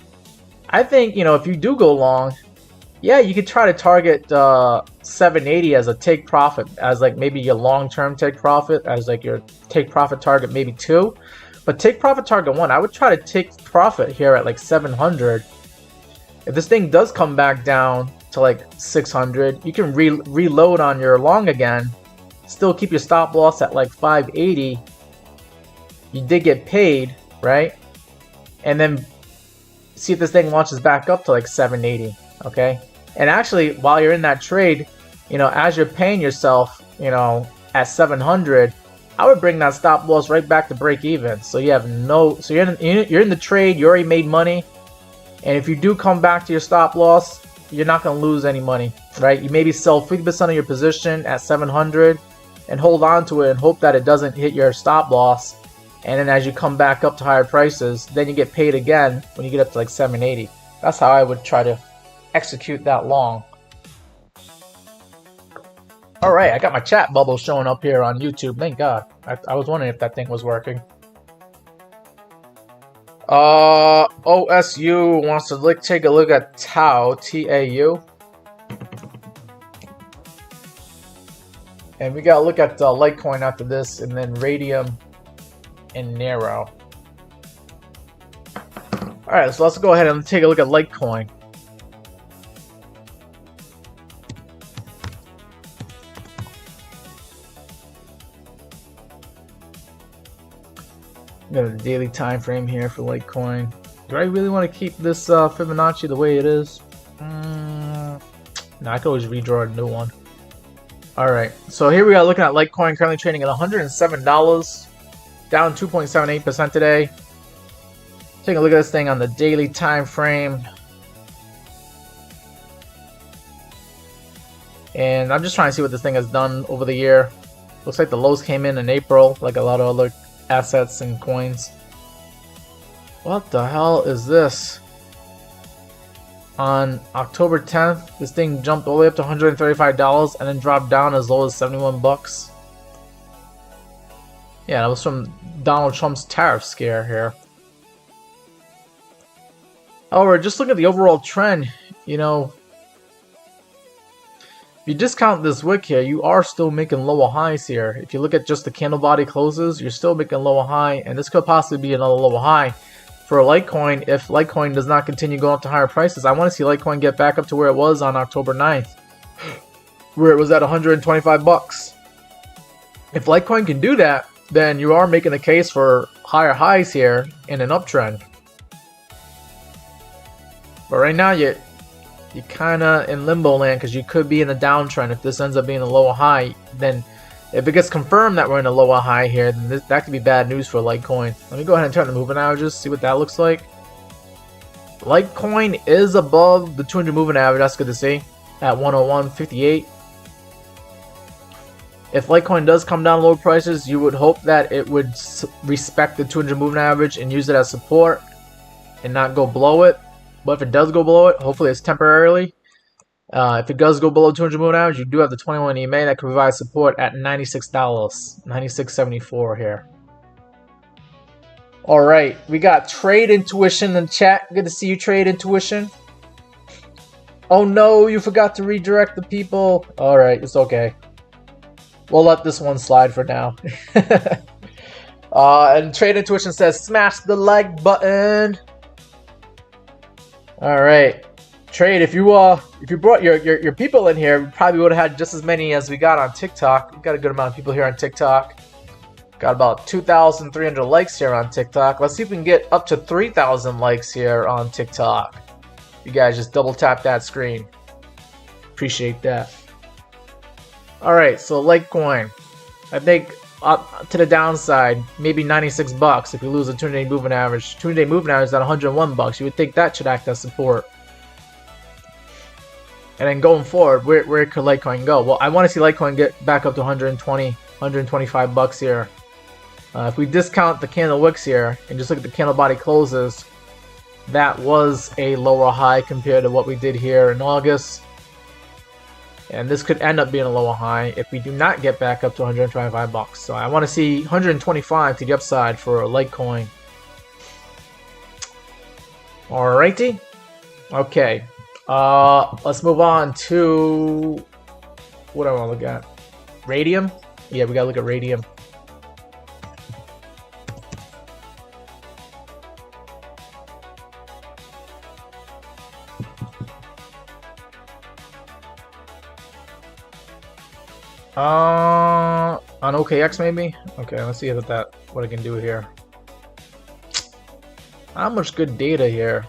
I think, you know, if you do go long, yeah, you could try to target 780 as a take profit, as like maybe your long-term take profit, as like your take profit target maybe 2. But take profit target 1, I would try to take profit here at like 700. If this thing does come back down to like 600, you can reload on your long again, still keep your stop loss at like 580. You did get paid, right? And then see if this thing launches back up to like 780, okay? And actually, while you're in that trade, you know, as you're paying yourself, you know, at 700, I would bring that stop loss right back to break even. So you have so you're in the trade, you already made money, and if you do come back to your stop loss, you're not going to lose any money, right? You maybe sell 50% of your position at 700 and hold on to it and hope that it doesn't hit your stop loss. And then as you come back up to higher prices, then you get paid again when you get up to like 780. That's how I would try to execute that long. Alright, I got my chat bubble showing up here on YouTube. Thank God. I was wondering if that thing was working. OSU wants to take a look at Tau, T-A-U. And we got to look at Litecoin after this, and then Radium and Nero. Alright, so let's go ahead and take a look at Litecoin. Got a daily time frame here for Litecoin. Do I really want to keep this Fibonacci the way it is? No, I could always redraw a new one. Alright, so here we are looking at Litecoin currently trading at $107, down 2.78% today. Take a look at this thing on the daily time frame. And I'm just trying to see what this thing has done over the year. Looks like the lows came in April, like a lot of other assets and coins. What the hell is this? On October 10th, this thing jumped all the way up to $135 and then dropped down as low as 71 bucks. Yeah, that was from Donald Trump's tariff scare here. However, just look at the overall trend, you know, if you discount this wick here, you are still making lower highs here. If you look at just the candle body closes, you're still making lower high, and this could possibly be another lower high for Litecoin if Litecoin does not continue going up to higher prices. I want to see Litecoin get back up to where it was on October 9th, where it was at 125 bucks. If Litecoin can do that, then you are making a case for higher highs here in an uptrend. But right now, you're kind of in limbo land because you could be in a downtrend. If this ends up being a lower high, then if it gets confirmed that we're in a lower high here, then that could be bad news for Litecoin. Let me go ahead and turn the moving averages, see what that looks like. Litecoin is above the 200 moving average. That's good to see at 101.58. If Litecoin does come down lower prices, you would hope that it would respect the 200 moving average and use it as support and not go below it. But if it does go below it, hopefully it's temporarily. If it does go below 200 moving average, you do have the 21 EMA that can provide support at $96, $96.74 here. All right, we got Trade Intuition in the chat. Good to see you, Trade Intuition. Oh no, you forgot to redirect the people. All right, it's okay. We'll let this one slide for now. And Trade Intuition says, smash the like button. All right, Trade. If you brought your people in here, we probably would have had just as many as we got on TikTok. We've got a good amount of people here on TikTok. Got about 2,300 likes here on TikTok. Let's see if we can get up to 3,000 likes here on TikTok. You guys just double tap that screen. Appreciate that. All right, so Litecoin, I think up to the downside, maybe 96 bucks if we lose a 200-day moving average. 200-day moving average is at 101 bucks. You would think that should act as support. And then going forward, where could Litecoin go? Well, I want to see Litecoin get back up to 120, 125 bucks here. If we discount the candle wicks here and just look at the candle body closes, that was a lower high compared to what we did here in August. And this could end up being a lower high if we do not get back up to 125 bucks. So I want to see 125 to the upside for Litecoin. Alrighty. Okay. Let's move on to what do I want to look at? Raydium? Yeah, we gotta look at Raydium. On OKX maybe? Okay, let's see what I can do here. Not much good data here.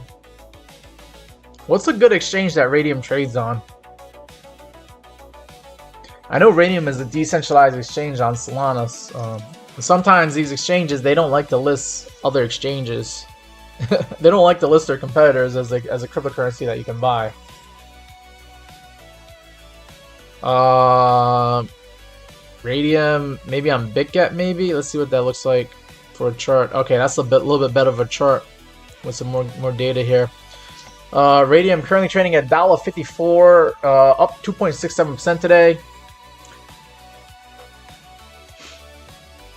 What's a good exchange that Raydium trades on? I know Raydium is a decentralized exchange on Solana. Sometimes these exchanges, they don't like to list other exchanges. They don't like to list their competitors as a cryptocurrency that you can buy. Raydium, maybe on BitGet, maybe. Let's see what that looks like for a chart. Okay, that's a little bit better of a chart with some more data here. Raydium currently trading at $1.54, up 2.67% today.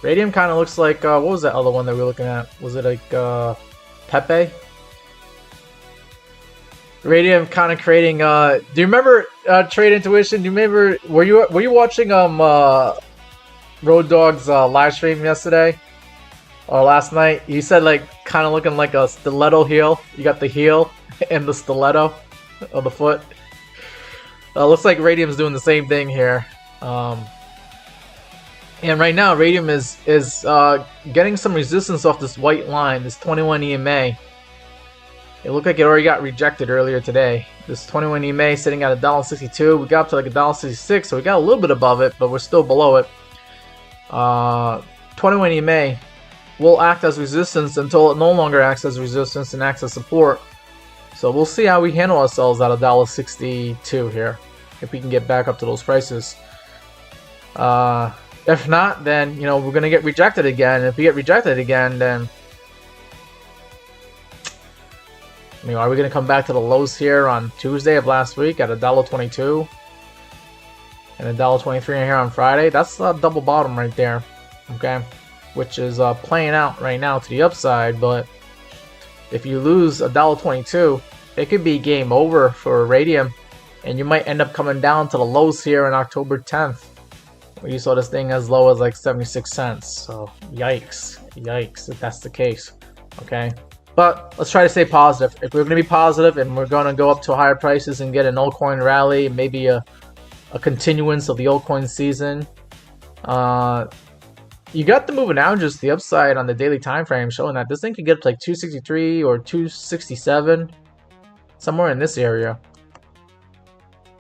Raydium kind of looks like what was that other one that we were looking at? Was it like Pepe? Raydium kind of creating. Do you remember Trade Intuition? Do you remember? Were you watching Road Dogg's live stream yesterday? Or last night, you said like kind of looking like a stiletto heel. You got the heel and the stiletto of the foot. Looks like Radium's doing the same thing here. And right now, Radium is getting some resistance off this white line, this 21 EMA. It looked like it already got rejected earlier today. This 21 EMA sitting at $1.62. We got up to like $1.66, so we got a little bit above it, but we're still below it. 21 EMA will act as resistance until it no longer acts as resistance and acts as support. So we'll see how we handle ourselves at $1.62 here, if we can get back up to those prices. If not, then you know we're gonna get rejected again. If we get rejected again, then I mean, are we gonna come back to the lows here on Tuesday of last week at $1.22 and $1.23 here on Friday? That's a double bottom right there, okay? Which is playing out right now to the upside. But if you lose $1.22, it could be game over for Radium, and you might end up coming down to the lows here on October 10th. Where you saw this thing as low as like 76 cents. So yikes, if that's the case, okay? But let's try to stay positive. If we're going to be positive and we're going to go up to higher prices and get an altcoin rally, maybe a continuance of the altcoin season, you got the moving averages to the upside on the daily time frame showing that this thing could get up to like 263 or 267, somewhere in this area.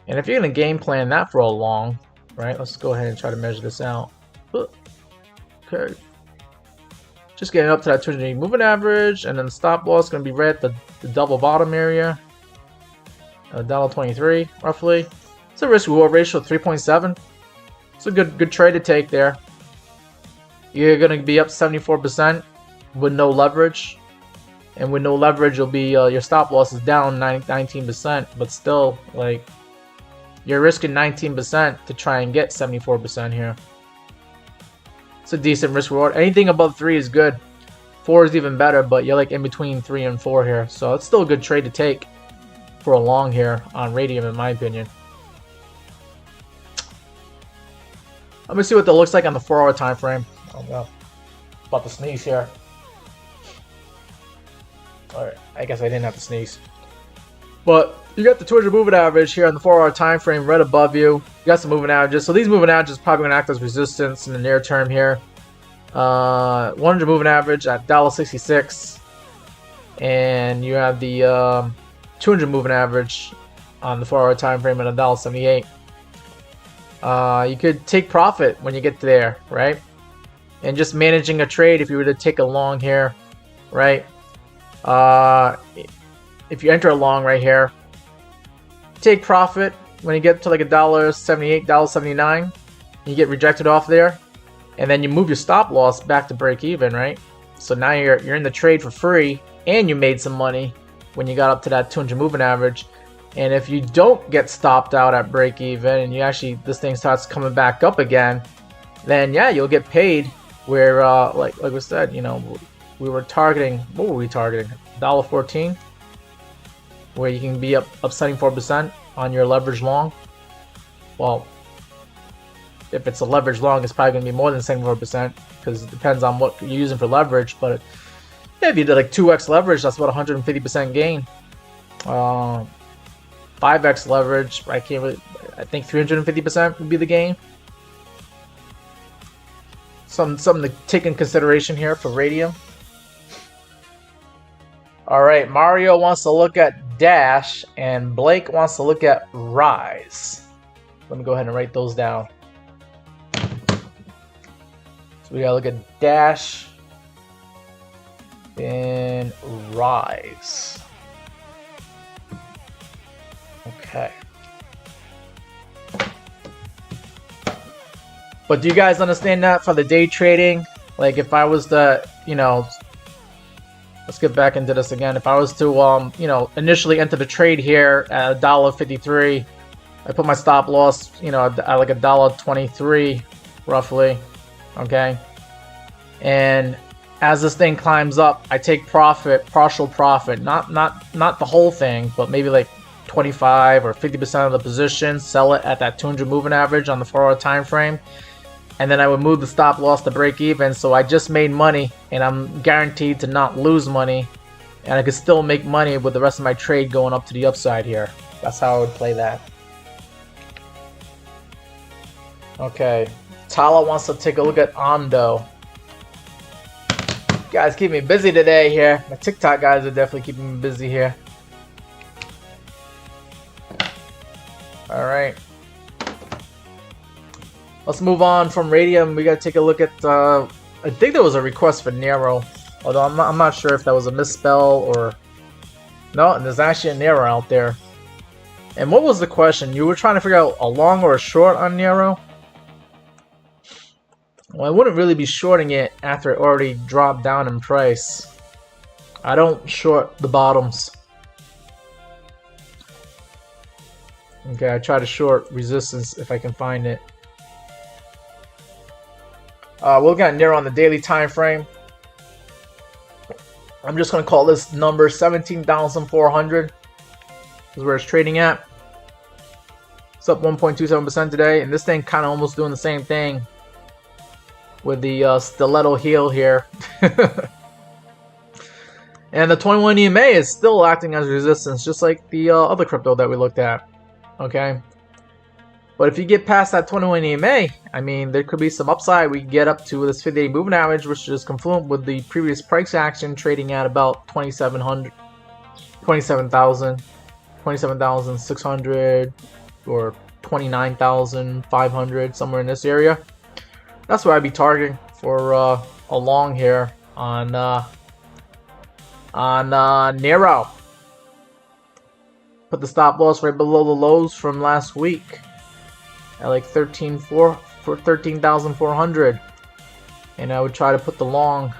And if you're going to game plan that for a long, right, let's go ahead and try to measure this out. Okay. Just getting up to that 200 moving average, and then the stop loss is going to be right at the double bottom area. $1.23 roughly. It's a risk reward ratio of 3.7. It's a good trade to take there. You're going to be up 74% with no leverage. And with no leverage, you'll be your stop loss is down 19%, but still, like, you're risking 19% to try and get 74% here. It's a decent risk reward. Anything above 3 is good. 4 is even better, but you're like in between 3 and 4 here. So it's still a good trade to take for a long here on Radium, in my opinion. Let me see what that looks like on the 4-hour time frame. Oh no, about to sneeze here. Alright, I guess I didn't have to sneeze. But you got the 200 moving average here on the 4-hour time frame right above you. You got some moving averages. So these moving averages are probably going to act as resistance in the near term here. 100 moving average at $1.66. And you have the 200 moving average on the 4-hour time frame at $1.78. You could take profit when you get there, right? And just managing a trade if you were to take a long here, right? If you enter a long right here, take profit when you get to like $1.78, $1.79, you get rejected off there, and then you move your stop loss back to break even, right? So now you're in the trade for free, and you made some money when you got up to that 200 moving average. And if you don't get stopped out at break even, and you actually this thing starts coming back up again, then yeah, you'll get paid. Where like we said, you know, we were targeting, what were we targeting? $1.14. Where you can be up 74% on your leverage long. Well, if it's a leverage long, it's probably going to be more than 74% because it depends on what you're using for leverage. But yeah, if you did like 2x leverage, that's about 150% gain. 5x leverage, I think 350% would be the gain. Something to take in consideration here for Radium. All right, Mario wants to look at Dash, and Blake wants to look at Rise. Let me go ahead and write those down. So we gotta look at Dash and Rise. Okay. But do you guys understand that for the day trading? Like if I was to, you know, let's get back into this again. If I was to, you know, initially enter the trade here at $1.53, I put my stop loss, you know, at like $1.23 roughly, okay? And as this thing climbs up, I take profit, partial profit, not the whole thing, but maybe like 25 or 50% of the position, sell it at that 200 moving average on the 4-hour time frame. and then I would move the stop loss to break even, so I just made money, and I'm guaranteed to not lose money, and I could still make money with the rest of my trade going up to the upside here. That's how I would play that. Okay, Tala wants to take a look at Ondo. Guys, keep me busy today here. My TikTok guys are definitely keeping me busy here. Alright. Let's move on from Radium. We gotta take a look at, I think there was a request for Nero. Although I'm not sure if that was a misspell or... No, there's actually a Nero out there. And what was the question? You were trying to figure out a long or a short on Nero? Well, I wouldn't really be shorting it after it already dropped down in price. I don't short the bottoms. Okay, I try to short resistance if I can find it. We'll get Nero on the daily time frame. I'm just going to call this number 17,400. This is where it's trading at. It's up 1.27% today, and this thing kind of almost doing the same thing with the stiletto heel here. And the 21 EMA is still acting as resistance, just like the other crypto that we looked at. Okay, but if you get past that 21 EMA, I mean, there could be some upside. We get up to this 50-day moving average, which is confluent with the previous price action, trading at about 27,600 or 29,500, somewhere in this area. That's what I'd be targeting for a long here on Nero. Put the stop loss right below the lows from last week at like 13,400, and I would try to put the long,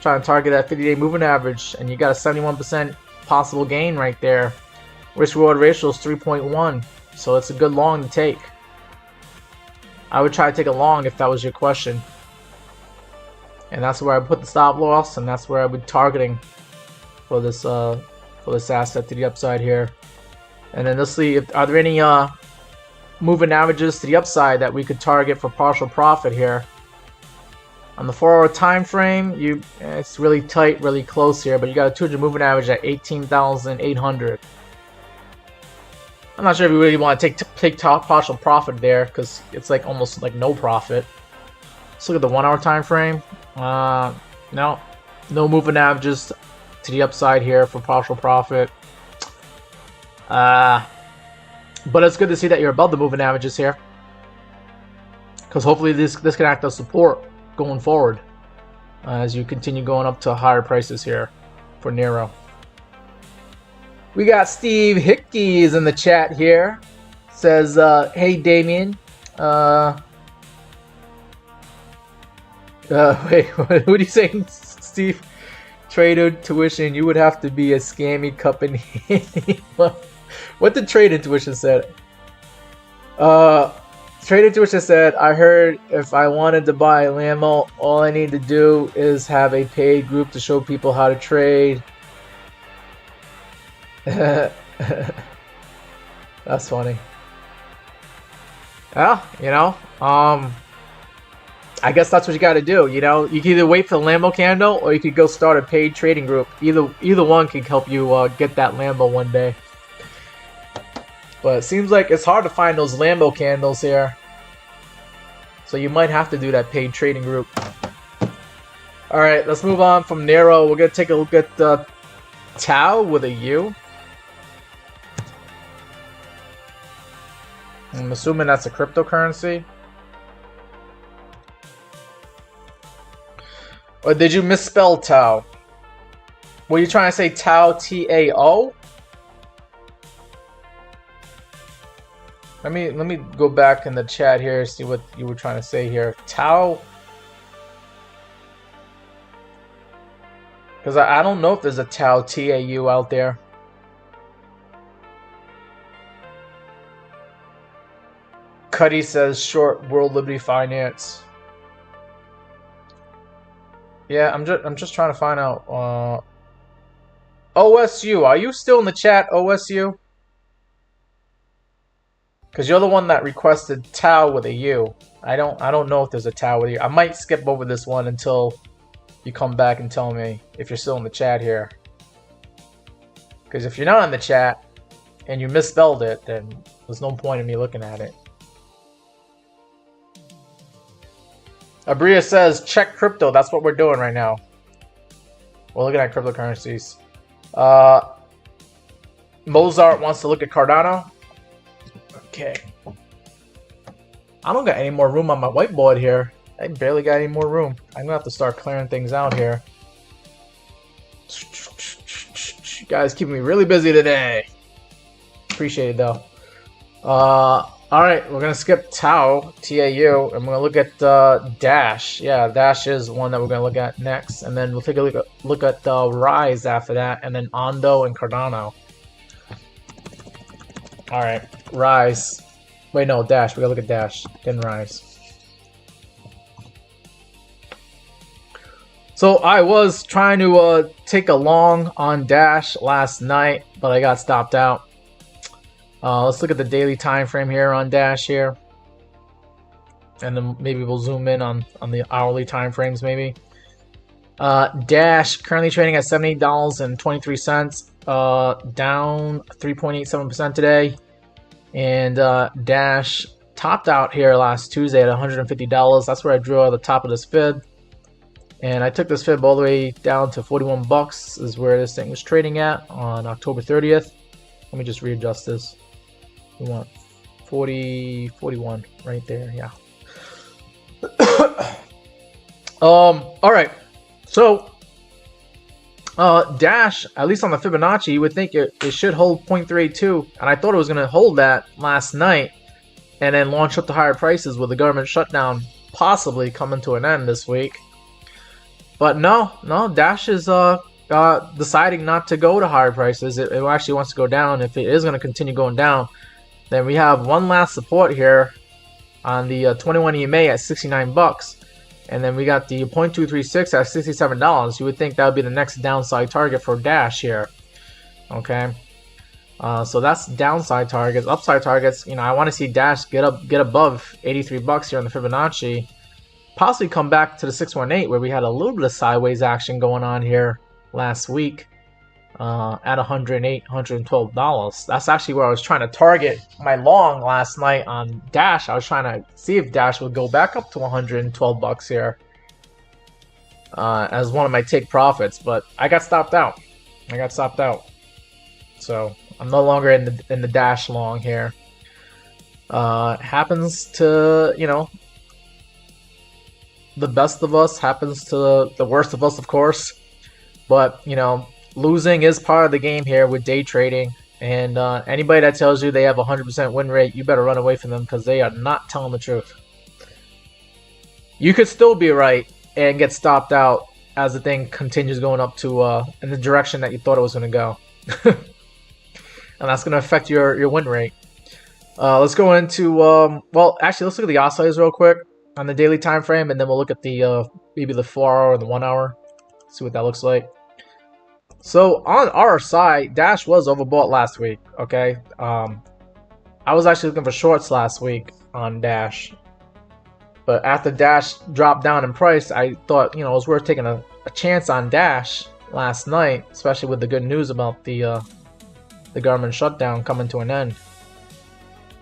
try to target that 50-day moving average, and you got a 71% possible gain right there. Risk reward ratio is 3.1, so it's a good long to take. I would try to take a long if that was your question, and that's where I put the stop loss, and that's where I would be targeting for this asset to the upside here. And then let's see if are there any moving averages to the upside that we could target for partial profit here. On the 4-hour time frame, it's really tight, really close here, but you got a 200 moving average at 18,800. I'm not sure if you really want to take partial profit there, because it's like almost like no profit. Let's look at the 1-hour time frame. No moving averages to the upside here for partial profit. But it's good to see that you're above the moving averages here, because hopefully this can act as support going forward as you continue going up to higher prices here for Nero. We got Steve Hickey's in the chat here. Says, hey Damien. Wait, what are you saying, Steve? Trader Intuition, you would have to be a scammy company. What did Trade Intuition said? Trade Intuition said, I heard if I wanted to buy Lambo, all I need to do is have a paid group to show people how to trade. That's funny. Yeah, you know, I guess that's what you got to do. You know, you can either wait for the Lambo candle, or you could go start a paid trading group. Either one can help you get that Lambo one day. But it seems like it's hard to find those Lambo candles here, so you might have to do that paid trading group. All right, let's move on from Nero. We're gonna take a look at Tau with a U. I'm assuming that's a cryptocurrency. Or did you misspell Tau? Were you trying to say Tau, T-A-O? Let me go back in the chat here, see what you were trying to say here. Tau? Because I don't know if there's a Tau, T-A-U out there. Cuddy says short World Liberty Finance. Yeah, I'm just trying to find out. OSU, are you still in the chat, OSU? Because you're the one that requested Tau with a U. I don't know if there's a Tau with you. I might skip over this one until you come back and tell me if you're still in the chat here. Because if you're not in the chat and you misspelled it, then there's no point in me looking at it. Abria says, check crypto. That's what we're doing right now. We're looking at cryptocurrencies. Mozart wants to look at Cardano. Okay. I don't got any more room on my whiteboard here. I barely got any more room. I'm gonna have to start clearing things out here. You guys keeping me really busy today. Appreciate it though. Alright, we're gonna skip Tau, T-A-U, and we're gonna look at Dash. Yeah, Dash is one that we're gonna look at next, and then we'll take a look at Rise after that, and then Ondo and Cardano. Alright, Rise. Wait, no, Dash. We gotta look at Dash, then Rise. So I was trying to take a long on Dash last night, but I got stopped out. Let's look at the daily time frame here on Dash here, and then maybe we'll zoom in on the hourly time frames maybe. Dash currently trading at $78.23, down 3.87% today, and Dash topped out here last Tuesday at $150. That's where I drew at the top of this fib, and I took this fib all the way down to 41 bucks is where this thing was trading at on October 30th. Let me just readjust this. We want 41 right there, yeah. All right. So, Dash, at least on the Fibonacci, you would think it should hold 0.32, and I thought it was going to hold that last night, and then launch up to higher prices with the government shutdown possibly coming to an end this week. But no, Dash is deciding not to go to higher prices. It actually wants to go down. If it is going to continue going down, then we have one last support here on the 21 EMA at 69 bucks. And then we got the 0.236 at $67. You would think that would be the next downside target for Dash here. Okay. So that's downside targets. Upside targets, you know, I want to see Dash get above 83 bucks here on the Fibonacci. Possibly come back to the 618 where we had a little bit of sideways action going on here last week. At $108, $112. That's actually where I was trying to target my long last night on Dash. I was trying to see if Dash would go back up to 112 bucks here as one of my take profits, but I got stopped out. So I'm no longer in the Dash long here. Happens to, you know, the best of us. Happens to the worst of us, of course. But you know, losing is part of the game here with day trading, and anybody that tells you they have a 100% win rate, you better run away from them because they are not telling the truth. You could still be right and get stopped out as the thing continues going up to in the direction that you thought it was going to go. And that's going to affect your win rate. Let's go into, well, actually, let's look at the oscillators real quick on the daily time frame, and then we'll look at the maybe the 4 hour or the 1 hour, see what that looks like. So on our side, Dash was overbought last week, okay? I was actually looking for shorts last week on Dash. But after Dash dropped down in price, I thought, you know, it was worth taking a chance on Dash last night, especially with the good news about the government shutdown coming to an end.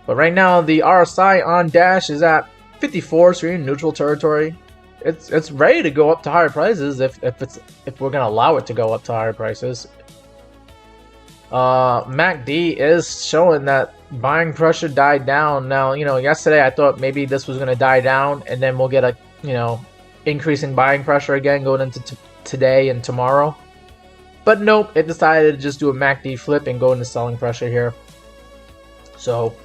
But right now, the RSI on Dash is at 54, so you're in neutral territory. It's ready to go up to higher prices if we're gonna allow it to go up to higher prices. MACD is showing that buying pressure died down. Now, you know, yesterday I thought maybe this was gonna die down and then we'll get a, you know, increasing buying pressure again going into today and tomorrow. But nope, it decided to just do a MACD flip and go into selling pressure here. So,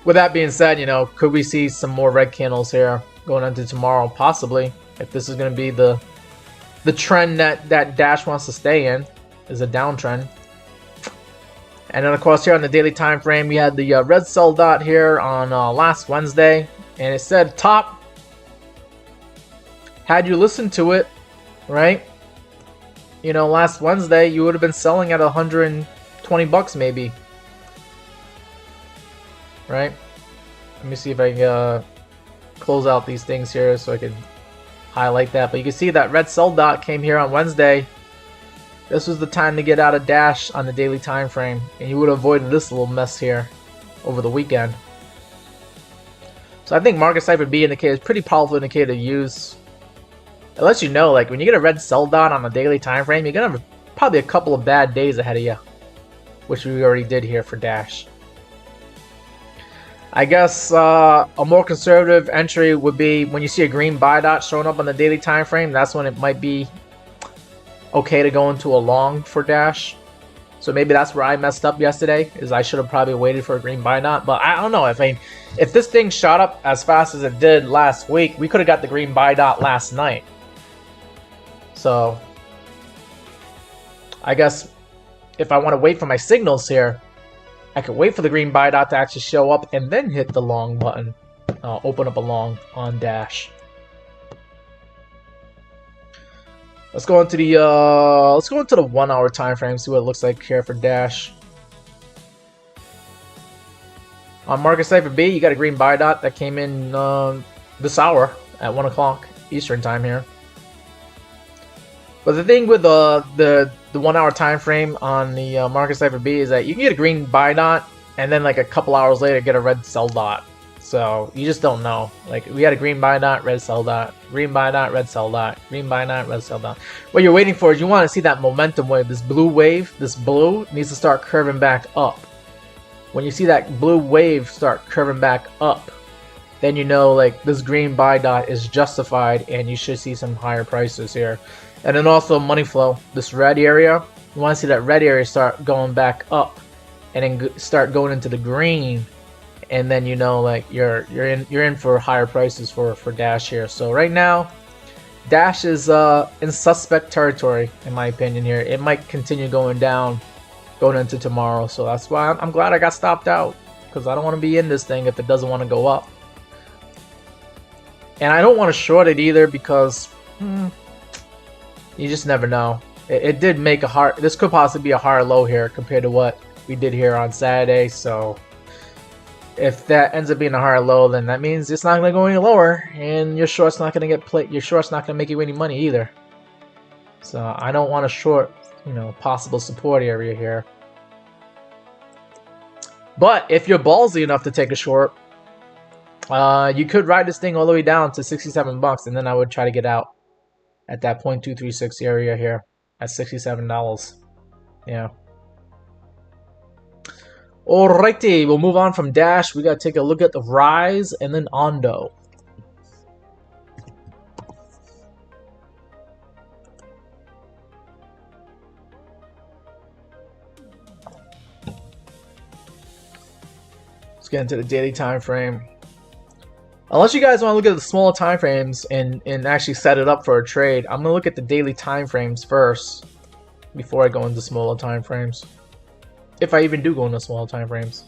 with that being said, you know, could we see some more red candles here going into tomorrow? Possibly, if this is going to be the trend that Dash wants to stay in, is a downtrend. And then of course here on the daily time frame, we had the red sell dot here on last Wednesday, and it said top. Had you listened to it, right? You know, last Wednesday you would have been selling at 120 bucks maybe. Right? Let me see if I can close out these things here so I can highlight that. But you can see that red sell dot came here on Wednesday. This was the time to get out of Dash on the daily time frame, and you would have avoided this little mess here over the weekend. So I think Market Cipher B indicator is pretty powerful indicator to use. It lets you know, like, when you get a red sell dot on the daily time frame, you're gonna have probably a couple of bad days ahead of you, which we already did here for Dash. I guess a more conservative entry would be when you see a green buy dot showing up on the daily time frame. That's when it might be okay to go into a long for Dash. So maybe that's where I messed up yesterday, is I should have probably waited for a green buy dot. But I don't know. If this thing shot up as fast as it did last week, we could have got the green buy dot last night. So I guess if I want to wait for my signals here, I could wait for the green buy dot to actually show up and then hit the long button. Open up a long on Dash. Let's go into the 1 hour time frame, see what it looks like here for Dash. On Market Cipher B, you got a green buy dot that came in this hour at 1 o'clock Eastern time here. But the thing with the 1 hour time frame on the Market Cipher B is that you can get a green buy dot and then like a couple hours later get a red sell dot. So you just don't know. Like, we had a green buy dot, red sell dot, green buy dot, red sell dot, green buy dot, red sell dot. What you're waiting for is you want to see that momentum wave. This blue wave, this blue needs to start curving back up. When you see that blue wave start curving back up, then you know, like, this green buy dot is justified and you should see some higher prices here. And then also money flow, this red area, you want to see that red area start going back up and then start going into the green, and then you know, like, you're in for higher prices for Dash here. So right now, Dash is in suspect territory in my opinion here. It might continue going down going into tomorrow, so that's why I'm glad I got stopped out, because I don't want to be in this thing if it doesn't want to go up. And I don't want to short it either, because you just never know. It did make a hard, this could possibly be a higher low here compared to what we did here on Saturday. So if that ends up being a higher low, then that means it's not going to go any lower, and your short's not going to get played. Your short's not going to make you any money either. So I don't want to short, you know, possible support area here. But if you're ballsy enough to take a short, you could ride this thing all the way down to 67 bucks, and then I would try to get out at that 0.236 area here at $67. Yeah. Alrighty, we'll move on from Dash. We gotta take a look at the Rise and then Ondo. Let's get into the daily time frame. Unless you guys want to look at the smaller time frames and actually set it up for a trade, I'm gonna look at the daily time frames first before I go into smaller time frames. If I even do go into smaller time frames.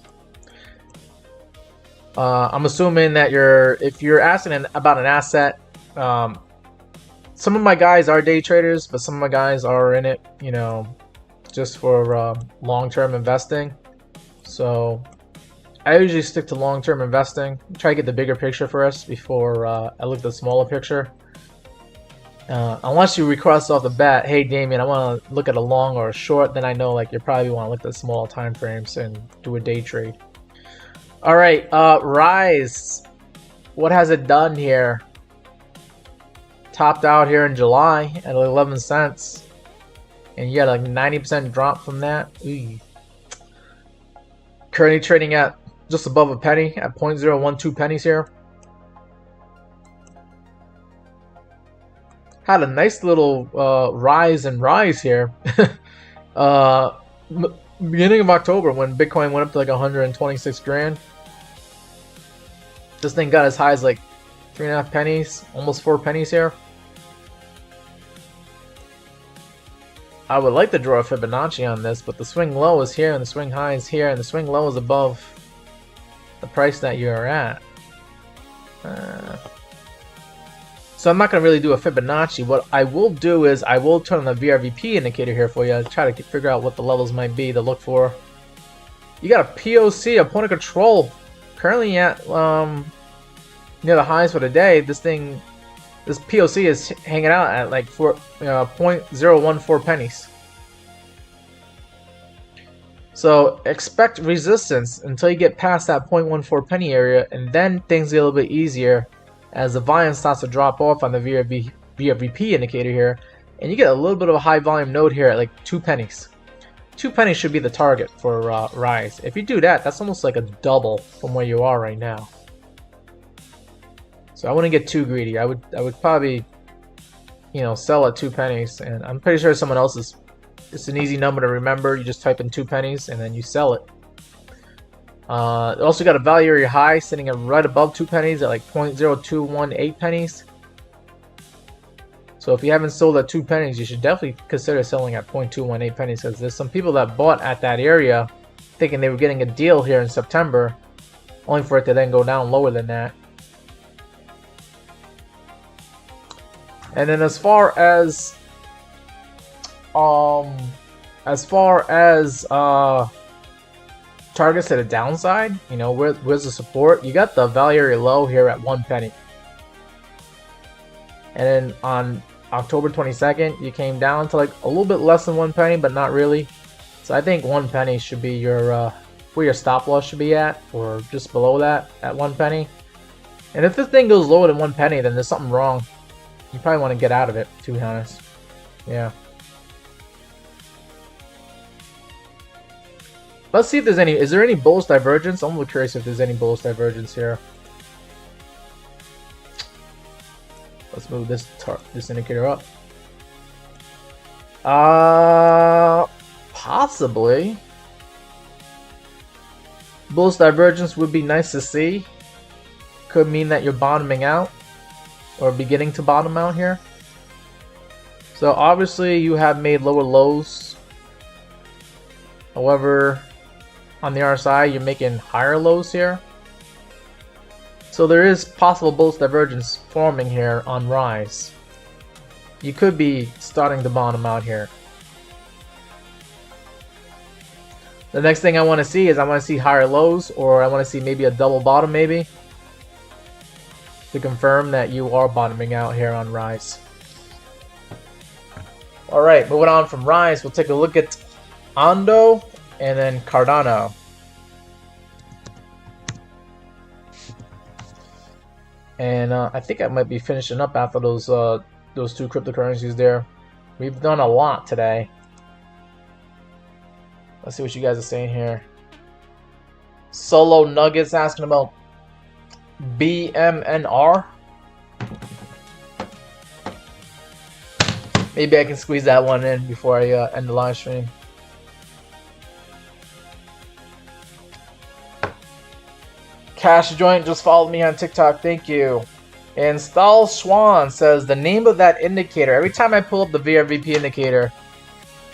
I'm assuming that if you're asking about an asset, some of my guys are day traders, but some of my guys are in it, you know, just for long-term investing. So I usually stick to long-term investing. Try to get the bigger picture first before I look at the smaller picture. Unless you request off the bat, hey Damien, I want to look at a long or a short, then I know, like, you probably want to look at small time frames and do a day trade. All right, Rise. What has it done here? Topped out here in July at 11 cents, and you got like 90% drop from that. Ooh. Currently trading at just above a penny at 0.012 pennies here. Had a nice little rise here. Beginning of October, when Bitcoin went up to like 126 grand. This thing got as high as like 3.5 pennies, almost 4 pennies here. I would like to draw a Fibonacci on this, but the swing low is here and the swing high is here, and the swing low is above the price that you're at. So I'm not going to really do a Fibonacci. What I will do is I will turn on the VRVP indicator here for you, try to figure out what the levels might be to look for. You got a POC, a point of control, currently at near the highs for the day, this POC is hanging out at like 0.014 pennies. So expect resistance until you get past that 0.14 penny area, and then things get a little bit easier as the volume starts to drop off on the VRVP indicator here, and you get a little bit of a high volume node here at like 2 pennies. 2 pennies should be the target for Rise. If you do that, that's almost like a double from where you are right now. So I wouldn't get too greedy. I would probably, you know, sell at 2 pennies, and I'm pretty sure someone else is. It's an easy number to remember. You just type in 2 pennies and then you sell it. Also got a value area high sitting at right above 2 pennies at like 0.0218 pennies. So if you haven't sold at 2 pennies, you should definitely consider selling at 0.218 pennies, because there's some people that bought at that area thinking they were getting a deal here in September, only for it to then go down lower than that. And then as far as targets at the downside, you know, where's the support? You got the value area low here at 1 penny. And then on October 22nd, you came down to like a little bit less than 1 penny, but not really. So I think 1 penny should be your where your stop loss should be at, or just below that at 1 penny. And if this thing goes lower than 1 penny, then there's something wrong. You probably want to get out of it, to be honest. Yeah. Let's see if there's any. Is there any bullish divergence? I'm a little curious if there's any bullish divergence here. Let's move this indicator up. Possibly. Bullish divergence would be nice to see. Could mean that you're bottoming out, or beginning to bottom out here. So obviously you have made lower lows. However, on the RSI, you're making higher lows here. So there is possible bullish divergence forming here on Rise. You could be starting to bottom out here. The next thing I want to see is I want to see higher lows, or I want to see maybe a double bottom maybe, to confirm that you are bottoming out here on Rise. Alright, moving on from Rise, we'll take a look at Ondo and then Cardano. And I think I might be finishing up after those two cryptocurrencies there. We've done a lot today. Let's see what you guys are saying here. Solo Nuggets asking about BMNR. Maybe I can squeeze that one in before I end the live stream. Cash Joint just followed me on TikTok. Thank you. And Stahl Swan says the name of that indicator. Every time I pull up the VRVP indicator,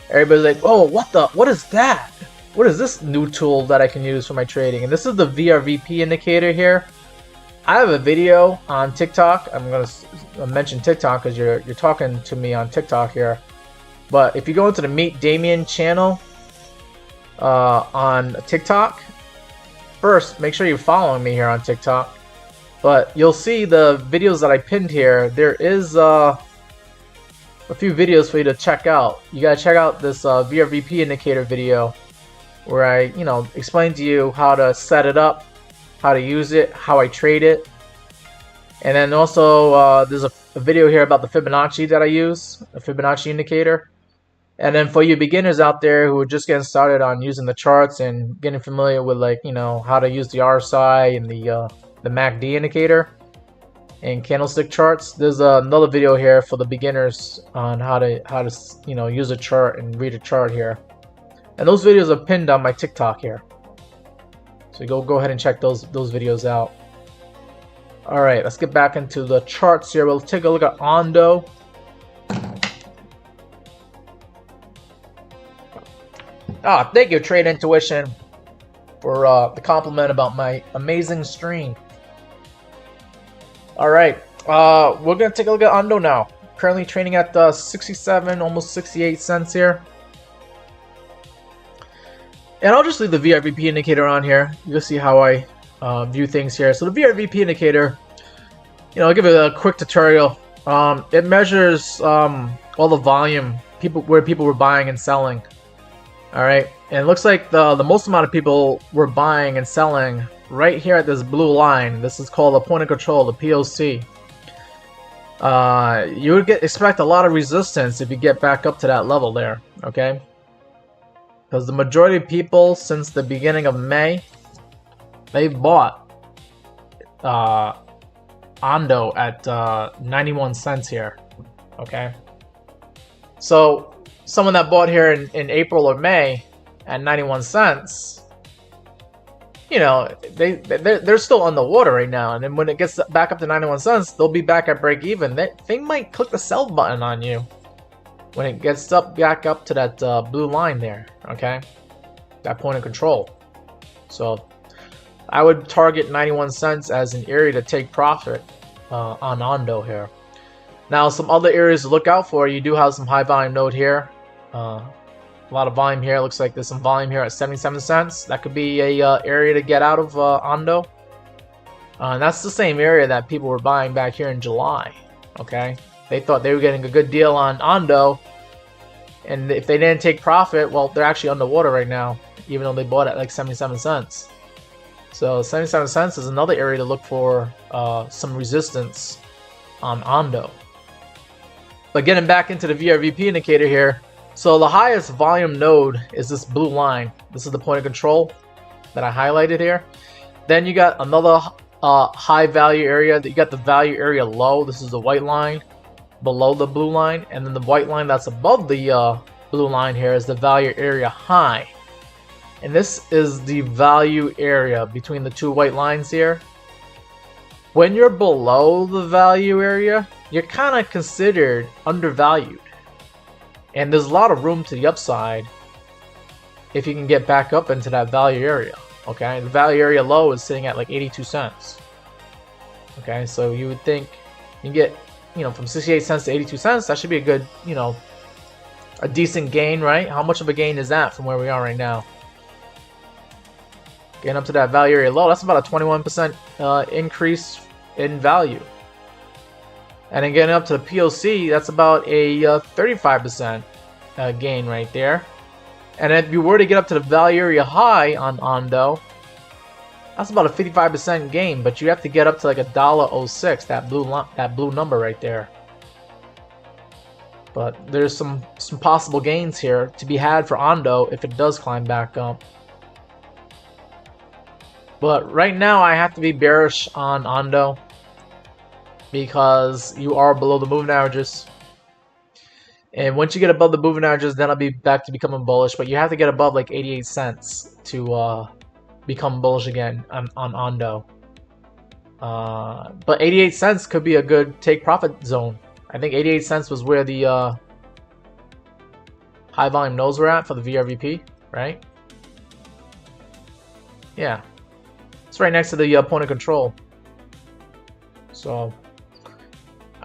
everybody's like, "Oh, what is that? What is this new tool that I can use for my trading?" And this is the VRVP indicator here. I have a video on TikTok. I'm gonna mention TikTok because you're talking to me on TikTok here. But if you go into the Meet Damien channel on TikTok, first make sure you're following me here on TikTok. But you'll see the videos that I pinned here. There is a few videos for you to check out. You gotta check out this VRVP indicator video where I, explain to you how to set it up, how to use it, how I trade it. And then also there's a video here about the Fibonacci that I use, a Fibonacci indicator. And then for you beginners out there who are just getting started on using the charts and getting familiar with how to use the RSI and the MACD indicator and candlestick charts, there's another video here for the beginners on how to use a chart and read a chart here. And those videos are pinned on my TikTok here. So go ahead and check those videos out. All right, let's get back into the charts here. We'll take a look at Ondo. Thank you, Trade Intuition, for the compliment about my amazing stream. All right, we're gonna take a look at Ondo now. Currently trading at 67, almost 68 cents here. And I'll just leave the VRVP indicator on here. You'll see how I view things here. So the VRVP indicator I'll give it a quick tutorial. It measures all the volume, where people were buying and selling. All right, and it looks like the most amount of people were buying and selling right here at this blue line. This is called the point of control, the POC. You would expect a lot of resistance if you get back up to that level there, okay? Because the majority of people since the beginning of May, they've bought Ondo at 91 cents here, okay? So someone that bought here in April or May at 91 cents, they're still on the water right now, and then when it gets back up to 91 cents, they'll be back at break even. They might click the sell button on you when it gets back up to that blue line there, okay? That point of control. So I would target 91 cents as an area to take profit on Ondo here. Now, some other areas to look out for. You do have some high volume node here. A lot of volume here. Looks like there's some volume here at 77 cents. That could be a area to get out of Ondo. And that's the same area that people were buying back here in July. Okay, they thought they were getting a good deal on Ondo, and if they didn't take profit, well, they're actually underwater right now, even though they bought at like 77 cents. So 77 cents is another area to look for some resistance on Ondo. But getting back into the VRVP indicator here, so the highest volume node is this blue line. This is the point of control that I highlighted here. Then you got another high value area. You got the value area low. This is the white line below the blue line, and then the white line that's above the blue line here is the value area high. And this is the value area between the two white lines here. When you're below the value area, you're kind of considered undervalued. And there's a lot of room to the upside if you can get back up into that value area. Okay, the value area low is sitting at like 82 cents. Okay, so you would think you get, from 68 cents to 82 cents, that should be a good, a decent gain, right? How much of a gain is that from where we are right now? Getting up to that value area low, that's about a 21% increase in value. And then getting up to the POC, that's about a 35% gain right there. And if you were to get up to the value area high on Ondo, that's about a 55% gain. But you have to get up to like $1.06, that blue number right there. But there's some possible gains here to be had for Ondo if it does climb back up. But right now I have to be bearish on Ondo, because you are below the moving averages. And once you get above the moving averages, then I'll be back to becoming bullish. But you have to get above like 88 cents to become bullish again on Ondo. But 88 cents could be a good take profit zone. I think 88 cents was where the high volume nodes were at for the VRVP, right? Yeah. It's right next to the point of control. So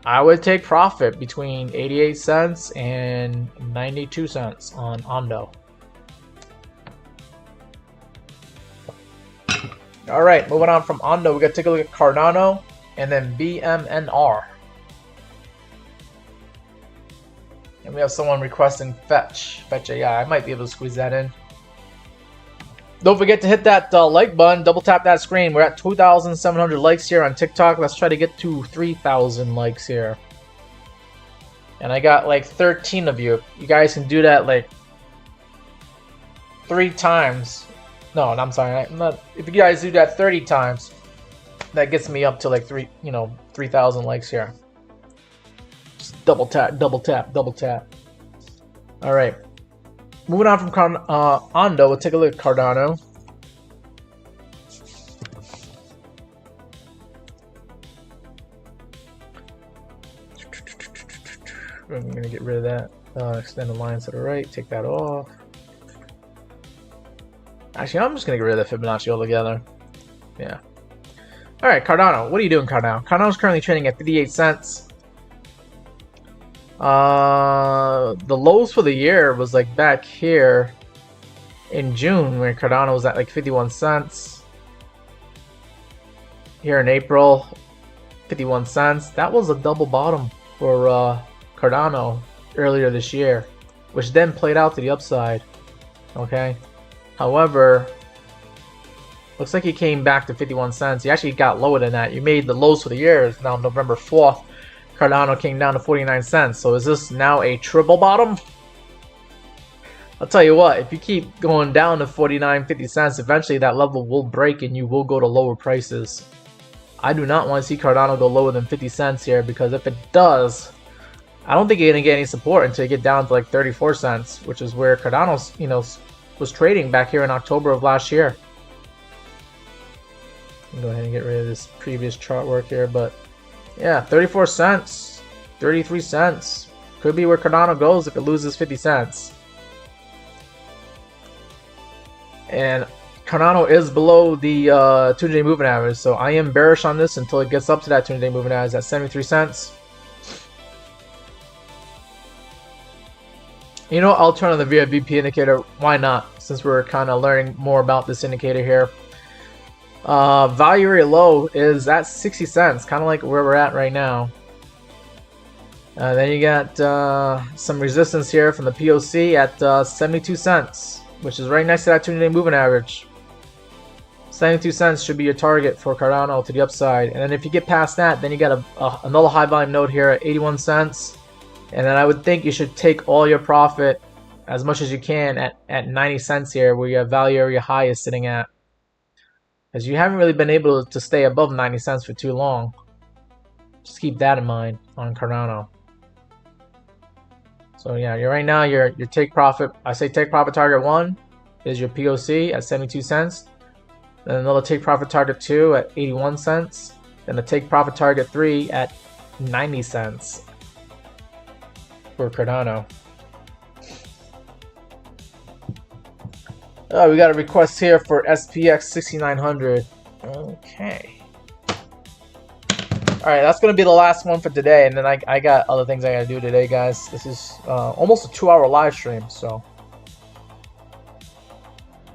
I would take profit between 88 cents and 92 cents on Ondo. Alright, moving on from Ondo, we got to take a look at Cardano and then BMNR. And we have someone requesting Fetch AI. I might be able to squeeze that in. Don't forget to hit that like button, double tap that screen. We're at 2,700 likes here on TikTok. Let's try to get to 3,000 likes here. And I got like 13 of you. You guys can do that like 3 times. No, I'm sorry. If you guys do that 30 times, that gets me up to like 3,000 likes here. Just double tap, double tap, double tap. All right. Moving on from Ondo, we'll take a look at Cardano. I'm going to get rid of that. Extend the lines to the right, take that off. Actually, I'm just going to get rid of the Fibonacci altogether. Yeah. Alright, Cardano. What are you doing, Cardano? Cardano's currently trading at 58 cents. The lows for the year was like back here in June, where Cardano was at like 51 cents. Here in April, 51 cents. That was a double bottom for Cardano earlier this year, which then played out to the upside. Okay, however, looks like he came back to 51 cents. He actually got lower than that. You made the lows for the year. Now November 4th, Cardano came down to 49 cents. So is this now a triple bottom? I'll tell you what, if you keep going down to 49.50 cents, eventually that level will break and you will go to lower prices. I do not want to see Cardano go lower than 50 cents here, because if it does, I don't think you're going to get any support until you get down to like 34 cents, which is where Cardano's, was trading back here in October of last year. Go ahead and get rid of this previous chart work here, but yeah, 34 cents, 33 cents could be where Cardano goes if it loses 50 cents. And Cardano is below the 200-day moving average, so I am bearish on this until it gets up to that 200-day moving average at 73 cents. I'll turn on the VFVP indicator. Why not? Since we're kind of learning more about this indicator here. Value area low is at 60 cents, kind of like where we're at right now. Then you got some resistance here from the POC at 72 cents, which is right next to that 200-day moving average. 72 cents should be your target for Cardano to the upside. And then if you get past that, then you got another high volume node here at 81 cents. And then I would think you should take all your profit, as much as you can, at 90 cents here, where your value area high is sitting at. Because you haven't really been able to stay above 90 cents for too long. Just keep that in mind on Cardano. So yeah, right now your take profit, I say take profit target 1 is your POC at 72 cents. Then another take profit target 2 at 81 cents. Then the take profit target 3 at 90 cents for Cardano. Oh, we got a request here for SPX 6900. Okay. Alright, that's going to be the last one for today, and then I got other things I got to do today, guys. This is almost a 2-hour live stream, so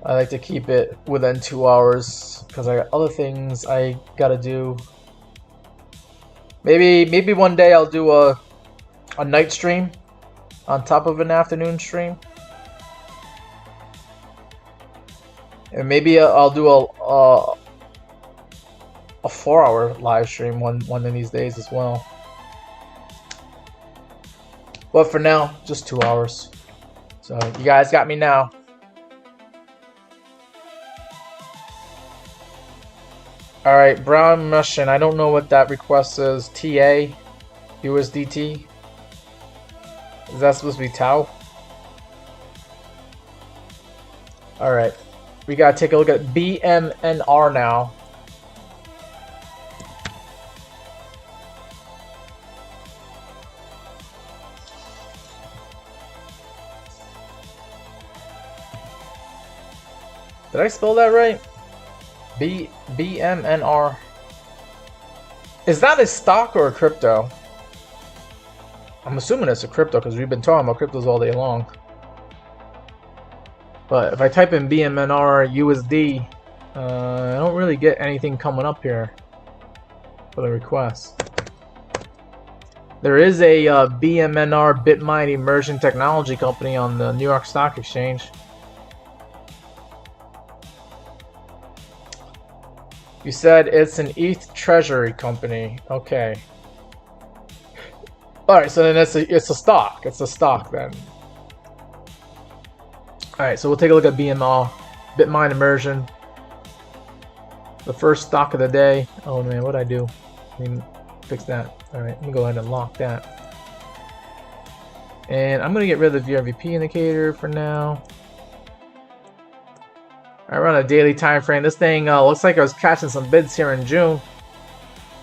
I like to keep it within 2 hours because I got other things I got to do. Maybe one day I'll do a night stream on top of an afternoon stream. And maybe I'll do a 4-hour live stream one of these days as well. But for now, just 2 hours. So you guys got me now. Alright, Brown Russian. I don't know what that request is. TA USDT. Is that supposed to be Tau? Alright. We gotta take a look at BMNR now. Did I spell that right? BMNR. Is that a stock or a crypto? I'm assuming it's a crypto because we've been talking about cryptos all day long. But if I type in BMNR USD, I don't really get anything coming up here for the request. There is a BMNR BitMine Immersion Technology Company on the New York Stock Exchange. You said it's an ETH treasury company. Okay. Alright, so then it's a stock. It's a stock then. Alright, so we'll take a look at BMR, BitMine Immersion. The first stock of the day. Oh man, what'd I do? Let me fix that. Alright, let me go ahead and lock that. And I'm going to get rid of the VRVP indicator for now. I run a daily time frame. This thing looks like I was catching some bids here in June,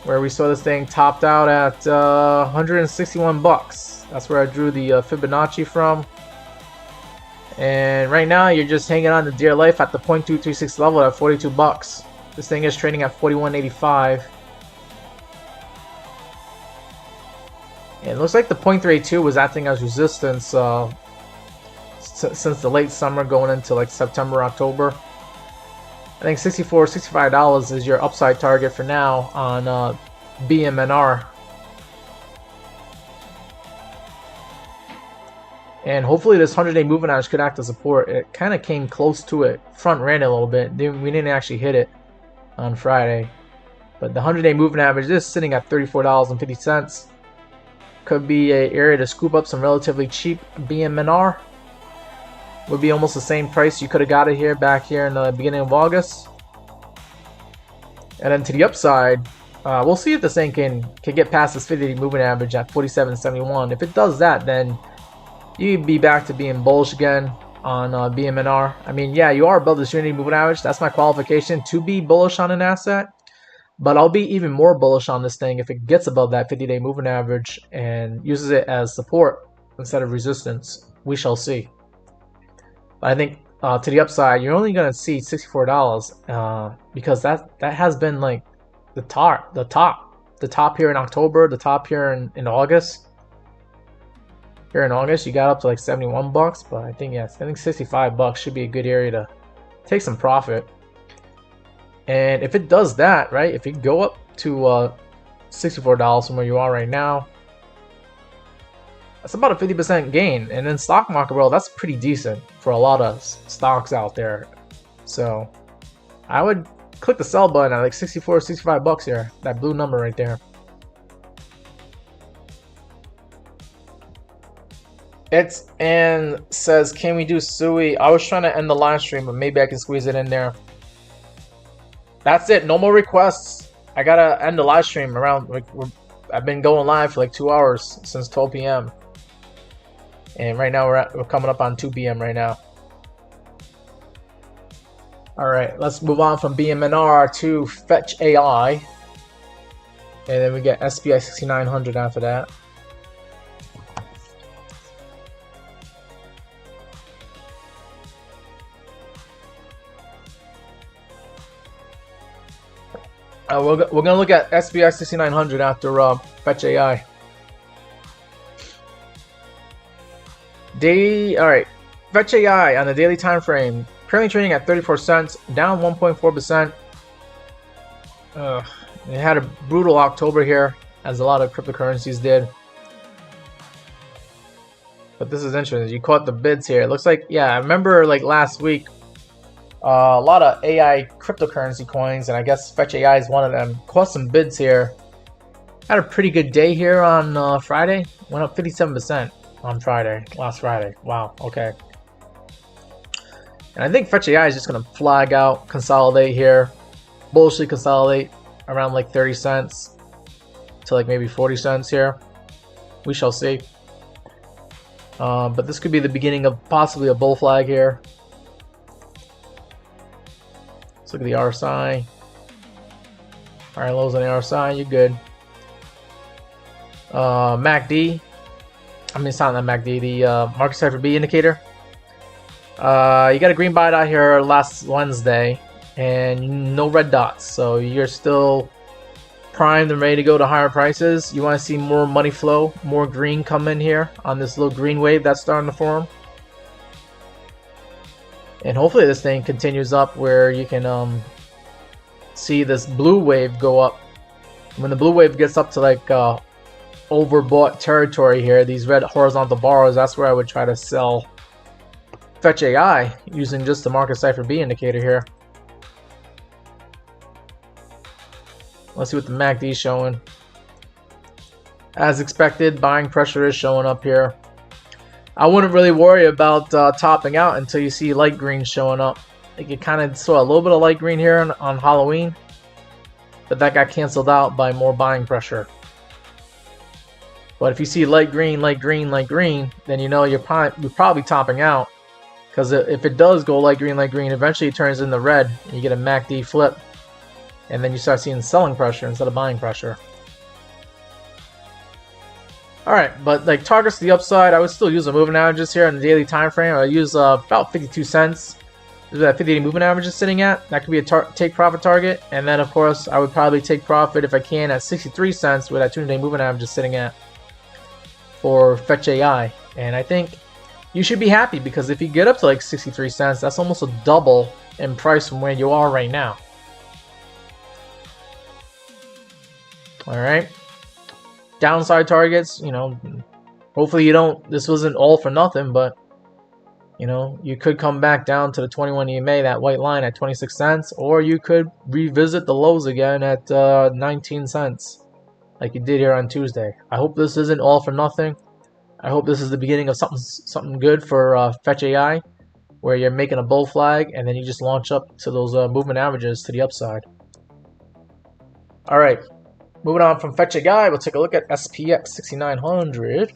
where we saw this thing topped out at 161 bucks. That's where I drew the Fibonacci from. And right now you're just hanging on to dear life at the 0.236 level at 42 bucks. This thing is trading at 41.85. And it looks like the 0.32 was acting as resistance since the late summer going into like September, October. I think $64, $65 is your upside target for now on BMNR. And hopefully this 100-day moving average could act as support. It kind of came close to it, front ran it a little bit. We didn't actually hit it on Friday. But the 100-day moving average is sitting at $34.50. Could be an area to scoop up some relatively cheap BMNR. Would be almost the same price you could have got it here back here in the beginning of August. And then to the upside, we'll see if this thing can get past this 50-day moving average at 47.71. If it does that, then you'd be back to being bullish again on BMNR. I mean, yeah, you are above the 200-day moving average. That's my qualification to be bullish on an asset. But I'll be even more bullish on this thing if it gets above that 50-day moving average and uses it as support instead of resistance. We shall see. But I think to the upside, you're only going to see $64 because that has been like the top here in October, the top here in August. Here in August, you got up to like $71, but I think $65 should be a good area to take some profit. And if it does that, right, if you go up to $64 from where you are right now, that's about a 50% gain. And in stock market world, that's pretty decent for a lot of stocks out there. So I would click the sell button at like $65 here, that blue number right there. And says, can we do SUI? I was trying to end the live stream, but maybe I can squeeze it in there. That's it. No more requests. I gotta end the live stream around. I've been going live for like 2 hours since 12 p.m. And right now we're coming up on 2 p.m. right now. All right, let's move on from BMNR to Fetch AI, and then we get SPY 6900 after that. We're gonna look at SPY 6900 after Fetch AI. All right, Fetch AI on the daily time frame, currently trading at 34 cents, down 1.4%. It had a brutal October here, as a lot of cryptocurrencies did. But this is interesting. You caught the bids here. It looks like, yeah, I remember like last week. A lot of AI cryptocurrency coins, and I guess Fetch AI is one of them. Caught some bids here. Had a pretty good day here on Friday. Went up 57% on Friday, last Friday. Wow, okay. And I think Fetch AI is just going to flag out, consolidate here. Bullishly consolidate around like 30 cents to like maybe 40 cents here. We shall see. But this could be the beginning of possibly a bull flag here. Look at the RSI. Alright, lows on the RSI, you're good. MACD. I mean, it's not that MACD, the Market Cipher B indicator. You got a green buy out here last Wednesday, and no red dots. So you're still primed and ready to go to higher prices. You want to see more money flow, more green come in here on this little green wave that's starting to form. And hopefully this thing continues up where you can see this blue wave go up. When the blue wave gets up to like overbought territory here, these red horizontal bars, that's where I would try to sell Fetch AI using just the Market Cipher B indicator here. Let's see what the MACD is showing. As expected, buying pressure is showing up here. I wouldn't really worry about topping out until you see light green showing up. Like you kind of saw a little bit of light green here on Halloween, but that got canceled out by more buying pressure. But if you see light green, light green, light green, then you know you're probably topping out. Because if it does go light green, eventually it turns into red, and you get a MACD flip, and then you start seeing selling pressure instead of buying pressure. Alright, but like targets to the upside, I would still use the moving averages here on the daily time frame. I would use about 52 cents. This is that 50-day moving average is sitting at. That could be a take profit target. And then of course, I would probably take profit if I can at 63 cents where that 200-day moving average is sitting at for Fetch AI. And I think you should be happy because if you get up to like 63 cents, that's almost a double in price from where you are right now. All right. Downside targets, you know, hopefully you don't, this wasn't all for nothing, but you know, you could come back down to the 21 EMA, that white line at 26 cents, or you could revisit the lows again at 19 cents, like you did here on Tuesday. I hope this isn't all for nothing. I hope this is the beginning of something good for Fetch AI, where you're making a bull flag and then you just launch up to those movement averages to the upside. All right, moving on from Fetch AI, we'll take a look at SPX 6900.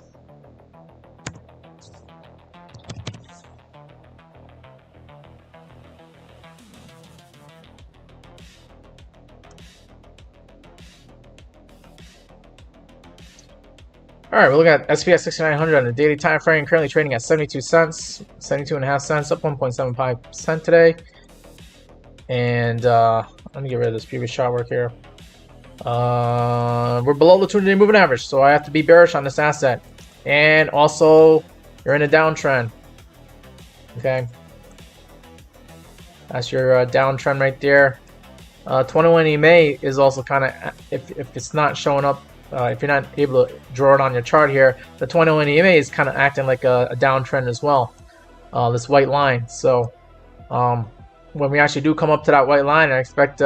Alright, we're looking at SPX 6900 on the daily time frame, currently trading at 72 cents, 72.5 cents, up 1.75% today. And let me get rid of this previous shot work here. We're below the 200-day moving average, so I have to be bearish on this asset. And also, you're in a downtrend. Okay, that's your downtrend right there. 21 EMA is also kind of, if it's not showing up. If you're not able to draw it on your chart here, the 21 EMA is kind of acting like a downtrend as well. This white line. So when we actually do come up to that white line, I expect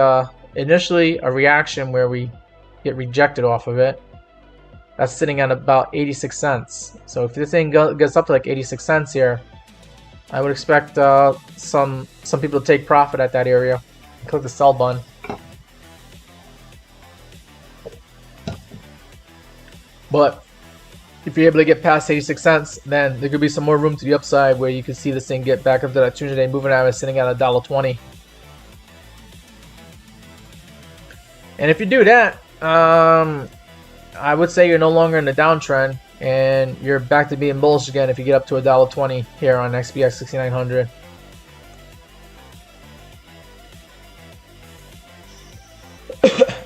initially a reaction where we get rejected off of it. That's sitting at about 86 cents. So if this thing gets up to like 86 cents here, I would expect some people to take profit at that area. Click the sell button. But if you're able to get past 86 cents, then there could be some more room to the upside where you can see this thing get back up to that 200-day moving average sitting at $1.20. And if you do that, I would say you're no longer in the downtrend and you're back to being bullish again if you get up to $1.20 here on SPX 6900.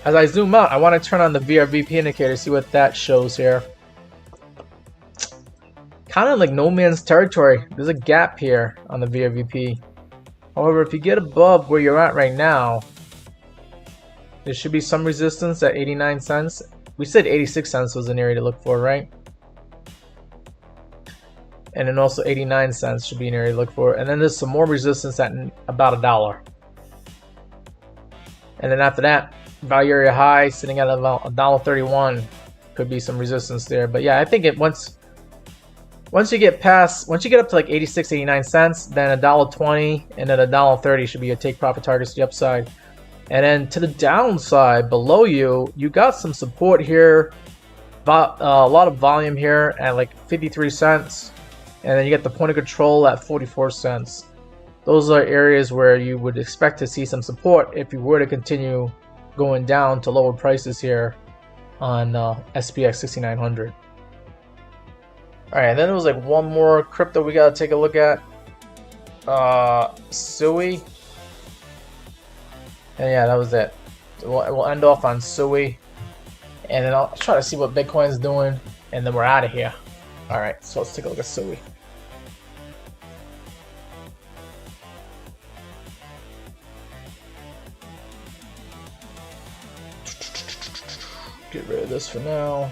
As I zoom out, I want to turn on the VRVP indicator, see what that shows here. Kind of like no man's territory. There's a gap here on the VRVP. However, if you get above where you're at right now, there should be some resistance at 89 cents. We said 86 cents was an area to look for, right? And then also 89 cents should be an area to look for. And then there's some more resistance at about $1. And then after that, value area high sitting at about $1.31, could be some resistance there. But yeah, I think it once you get up to like 86, 89 cents, then $1.20 and then $1.30 should be your take profit targets to the upside. And then to the downside below you got some support here, a lot of volume here at like 53 cents, and then you get the point of control at 44 cents. Those are areas where you would expect to see some support if you were to continue going down to lower prices here on SPX 6900. Alright, then there was like one more crypto we gotta take a look at. SUI. And yeah, that was it. We'll end off on SUI. And then I'll try to see what Bitcoin's doing. And then we're out of here. Alright, so let's take a look at SUI. Get rid of this for now.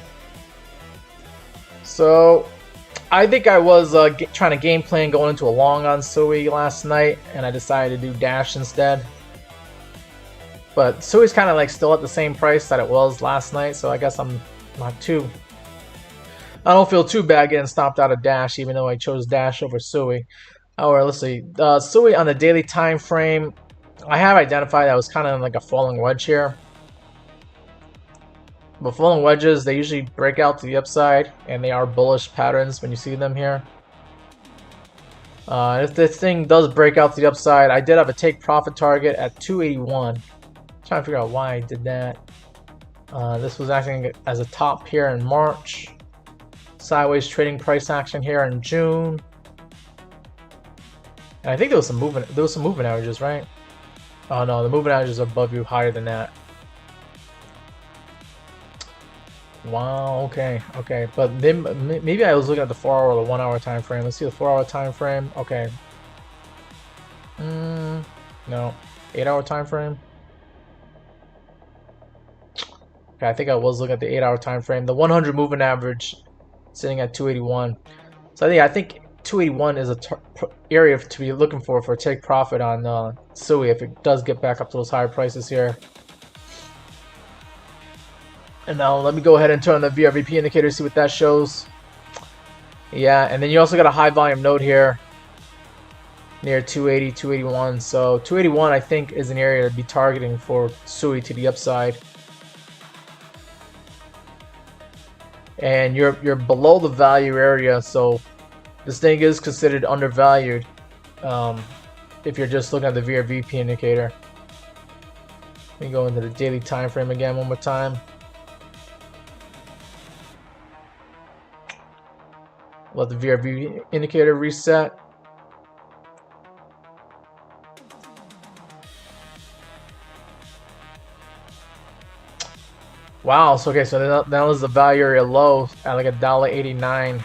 So I think I was trying to game plan going into a long on SUI last night, and I decided to do Dash instead. But SUI's kind of like still at the same price that it was last night, so I guess I'm not too. I don't feel too bad getting stopped out of Dash, even though I chose Dash over SUI. Alright, let's see. SUI on the daily time frame, I have identified that was kind of like a falling wedge here. But falling wedges, they usually break out to the upside, and they are bullish patterns when you see them here. If this thing does break out to the upside, I did have a take profit target at 281. Trying to figure out why I did that. This was acting as a top here in March. Sideways trading price action here in June. And I think there was some movement. There was some movement averages, right? Oh no, the movement averages are above you, higher than that. Wow. Okay. Okay. But then maybe I was looking at the 4-hour or the 1-hour time frame. Let's see the 4-hour time frame. Okay. No. 8-hour time frame. Okay, Okay, I think I was looking at the 8-hour time frame. The 100 moving average sitting at 281. So I think 281 is a area to be looking for a take profit on SUI if it does get back up to those higher prices here. And now let me go ahead and turn on the VRVP indicator, see what that shows. Yeah, and then you also got a high volume node here near 280, 281. So 281 I think is an area to be targeting for SUI to the upside. And you're below the value area, so this thing is considered undervalued if you're just looking at the VRVP indicator. Let me go into the daily time frame again one more time. Let the VRVP indicator reset. Wow, so okay, so that was the value area low at like $1.89.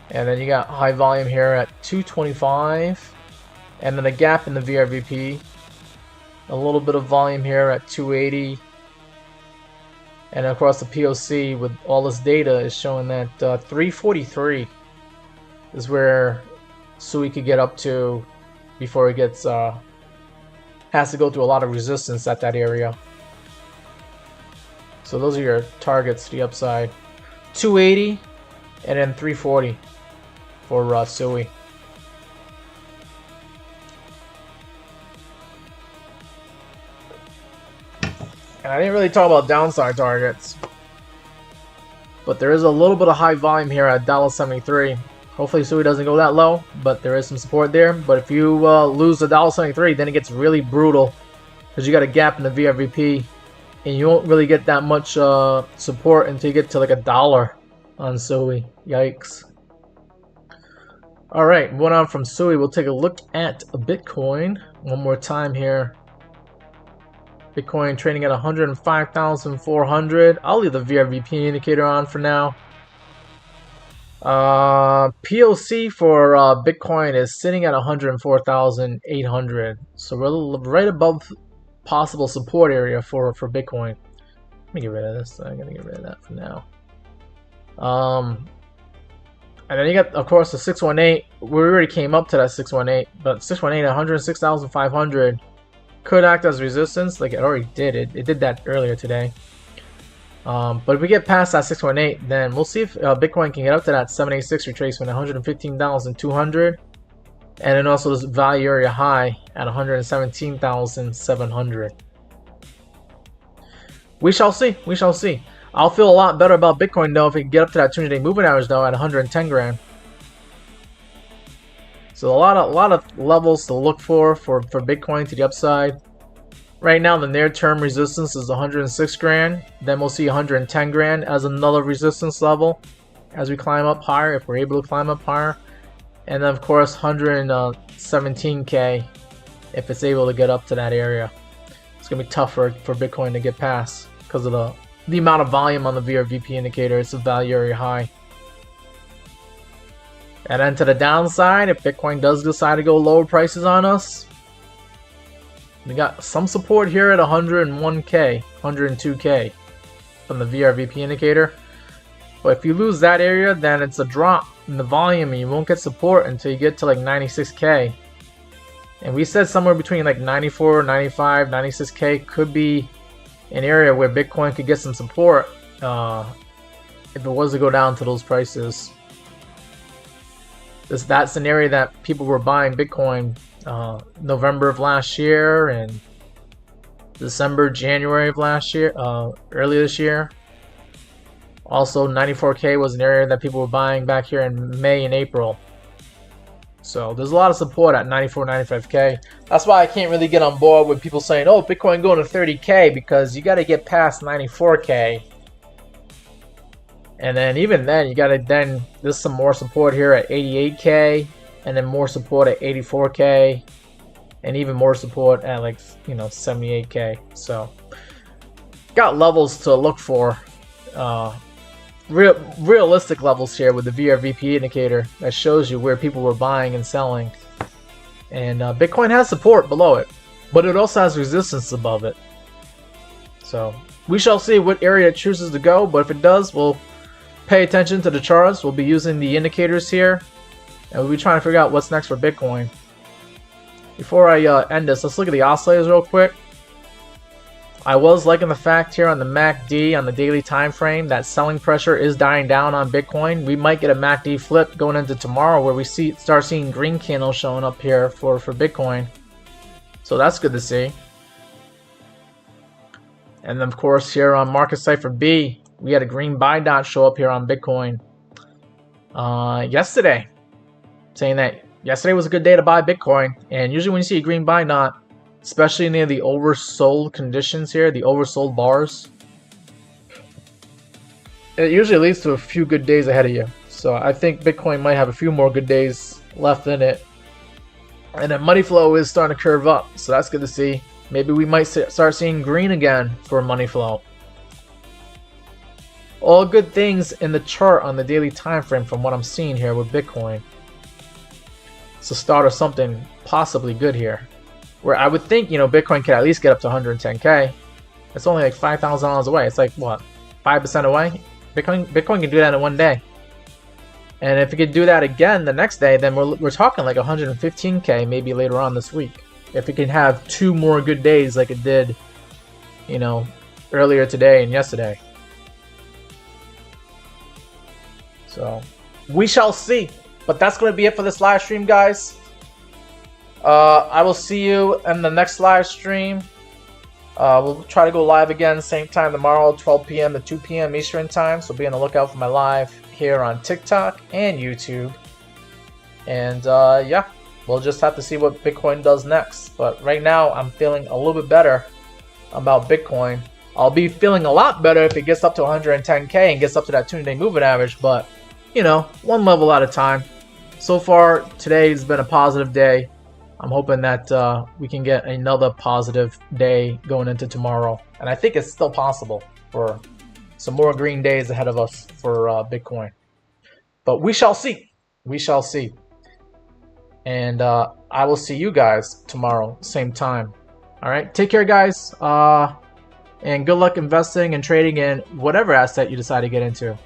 And then you got high volume here at 225. And then a gap in the VRVP. A little bit of volume here at 280. And across the POC with all this data is showing that 343 is where SUI could get up to before it gets has to go through a lot of resistance at that area. So those are your targets to the upside. 280 and then 340 for SUI. And I didn't really talk about downside targets, but there is a little bit of high volume here at $1.73. Hopefully SUI doesn't go that low, but there is some support there. But if you lose the $1.73, then it gets really brutal because you got a gap in the VRVP, and you won't really get that much support until you get to like $1 on SUI. Yikes. All right, moving on from SUI, we'll take a look at Bitcoin one more time here. Bitcoin trading at 105,400. I'll leave the VRVP indicator on for now. POC for Bitcoin is sitting at 104,800. So we're right above possible support area for Bitcoin. Let me get rid of this. I'm gonna get rid of that for now. And then you got, of course, the 618. We already came up to that 618, but 618 at 106,500 could act as resistance, like it already did. It did that earlier today. But if we get past that 618, then we'll see if Bitcoin can get up to that 786 retracement, 115,200, and then also this value area high at 117,700. We shall see. We shall see. I'll feel a lot better about Bitcoin though if we can get up to that 200-day moving average though at 110 grand. So a lot of levels to look for Bitcoin to the upside. Right now the near term resistance is 106 grand. Then we'll see 110 grand as another resistance level as we climb up higher, if we're able to climb up higher. And then of course 117k if it's able to get up to that area. It's gonna be tough for Bitcoin to get past because of the amount of volume on the VRVP indicator. It's a value area high. And then to the downside, if Bitcoin does decide to go lower prices on us, we got some support here at 101k, 102k from the VRVP indicator. But if you lose that area, then it's a drop in the volume and you won't get support until you get to like 96k. And we said somewhere between like 94, 95, 96k could be an area where Bitcoin could get some support if it was to go down to those prices. That's an area that people were buying Bitcoin November of last year and December, January of last year, early this year. Also 94k was an area that people were buying back here in May and April. So there's a lot of support at 94, 95k. That's why I can't really get on board with people saying, oh, Bitcoin going to 30k, because you got to get past 94k. And then even then, you got to there's some more support here at 88k, and then more support at 84k, and even more support at like 78k. So got levels to look for, realistic levels here with the VRVP indicator that shows you where people were buying and selling. And Bitcoin has support below it, but it also has resistance above it. So we shall see what area it chooses to go, but if it does, we'll pay attention to the charts. We'll be using the indicators here, and we'll be trying to figure out what's next for Bitcoin. Before I end this, let's look at the oscillators real quick. I was liking the fact here on the MACD on the daily time frame that selling pressure is dying down on Bitcoin. We might get a MACD flip going into tomorrow where we start seeing green candles showing up here for Bitcoin. So that's good to see. And then of course here on Market Cipher B, we had a green buy dot show up here on Bitcoin yesterday, saying that yesterday was a good day to buy Bitcoin. And usually when you see a green buy dot, especially near the oversold conditions here, the oversold bars, it usually leads to a few good days ahead of you. So I think Bitcoin might have a few more good days left in it. And then money flow is starting to curve up, so that's good to see. Maybe we might start seeing green again for money flow. All good things in the chart on the daily time frame from what I'm seeing here with Bitcoin. It's the start of something possibly good here. Where I would think, you know, Bitcoin could at least get up to 110K. It's only like $5,000 away. It's like, what, 5% away? Bitcoin can do that in one day. And if it could do that again the next day, then we're talking like 115K maybe later on this week. If it can have 2 more good days like it did, you know, earlier today and yesterday. So, we shall see. But that's going to be it for this live stream, guys. I will see you in the next live stream. We'll try to go live again same time tomorrow, 12 p.m. to 2 p.m. Eastern time. So be on the lookout for my live here on TikTok and YouTube. And yeah, we'll just have to see what Bitcoin does next. But right now, I'm feeling a little bit better about Bitcoin. I'll be feeling a lot better if it gets up to 110K and gets up to that 2-day moving average. But, you know, one level at a time. So far, today's been a positive day. I'm hoping that we can get another positive day going into tomorrow. And I think it's still possible for some more green days ahead of us for Bitcoin. But we shall see. We shall see. And I will see you guys tomorrow, same time. All right. Take care, guys. And good luck investing and trading in whatever asset you decide to get into.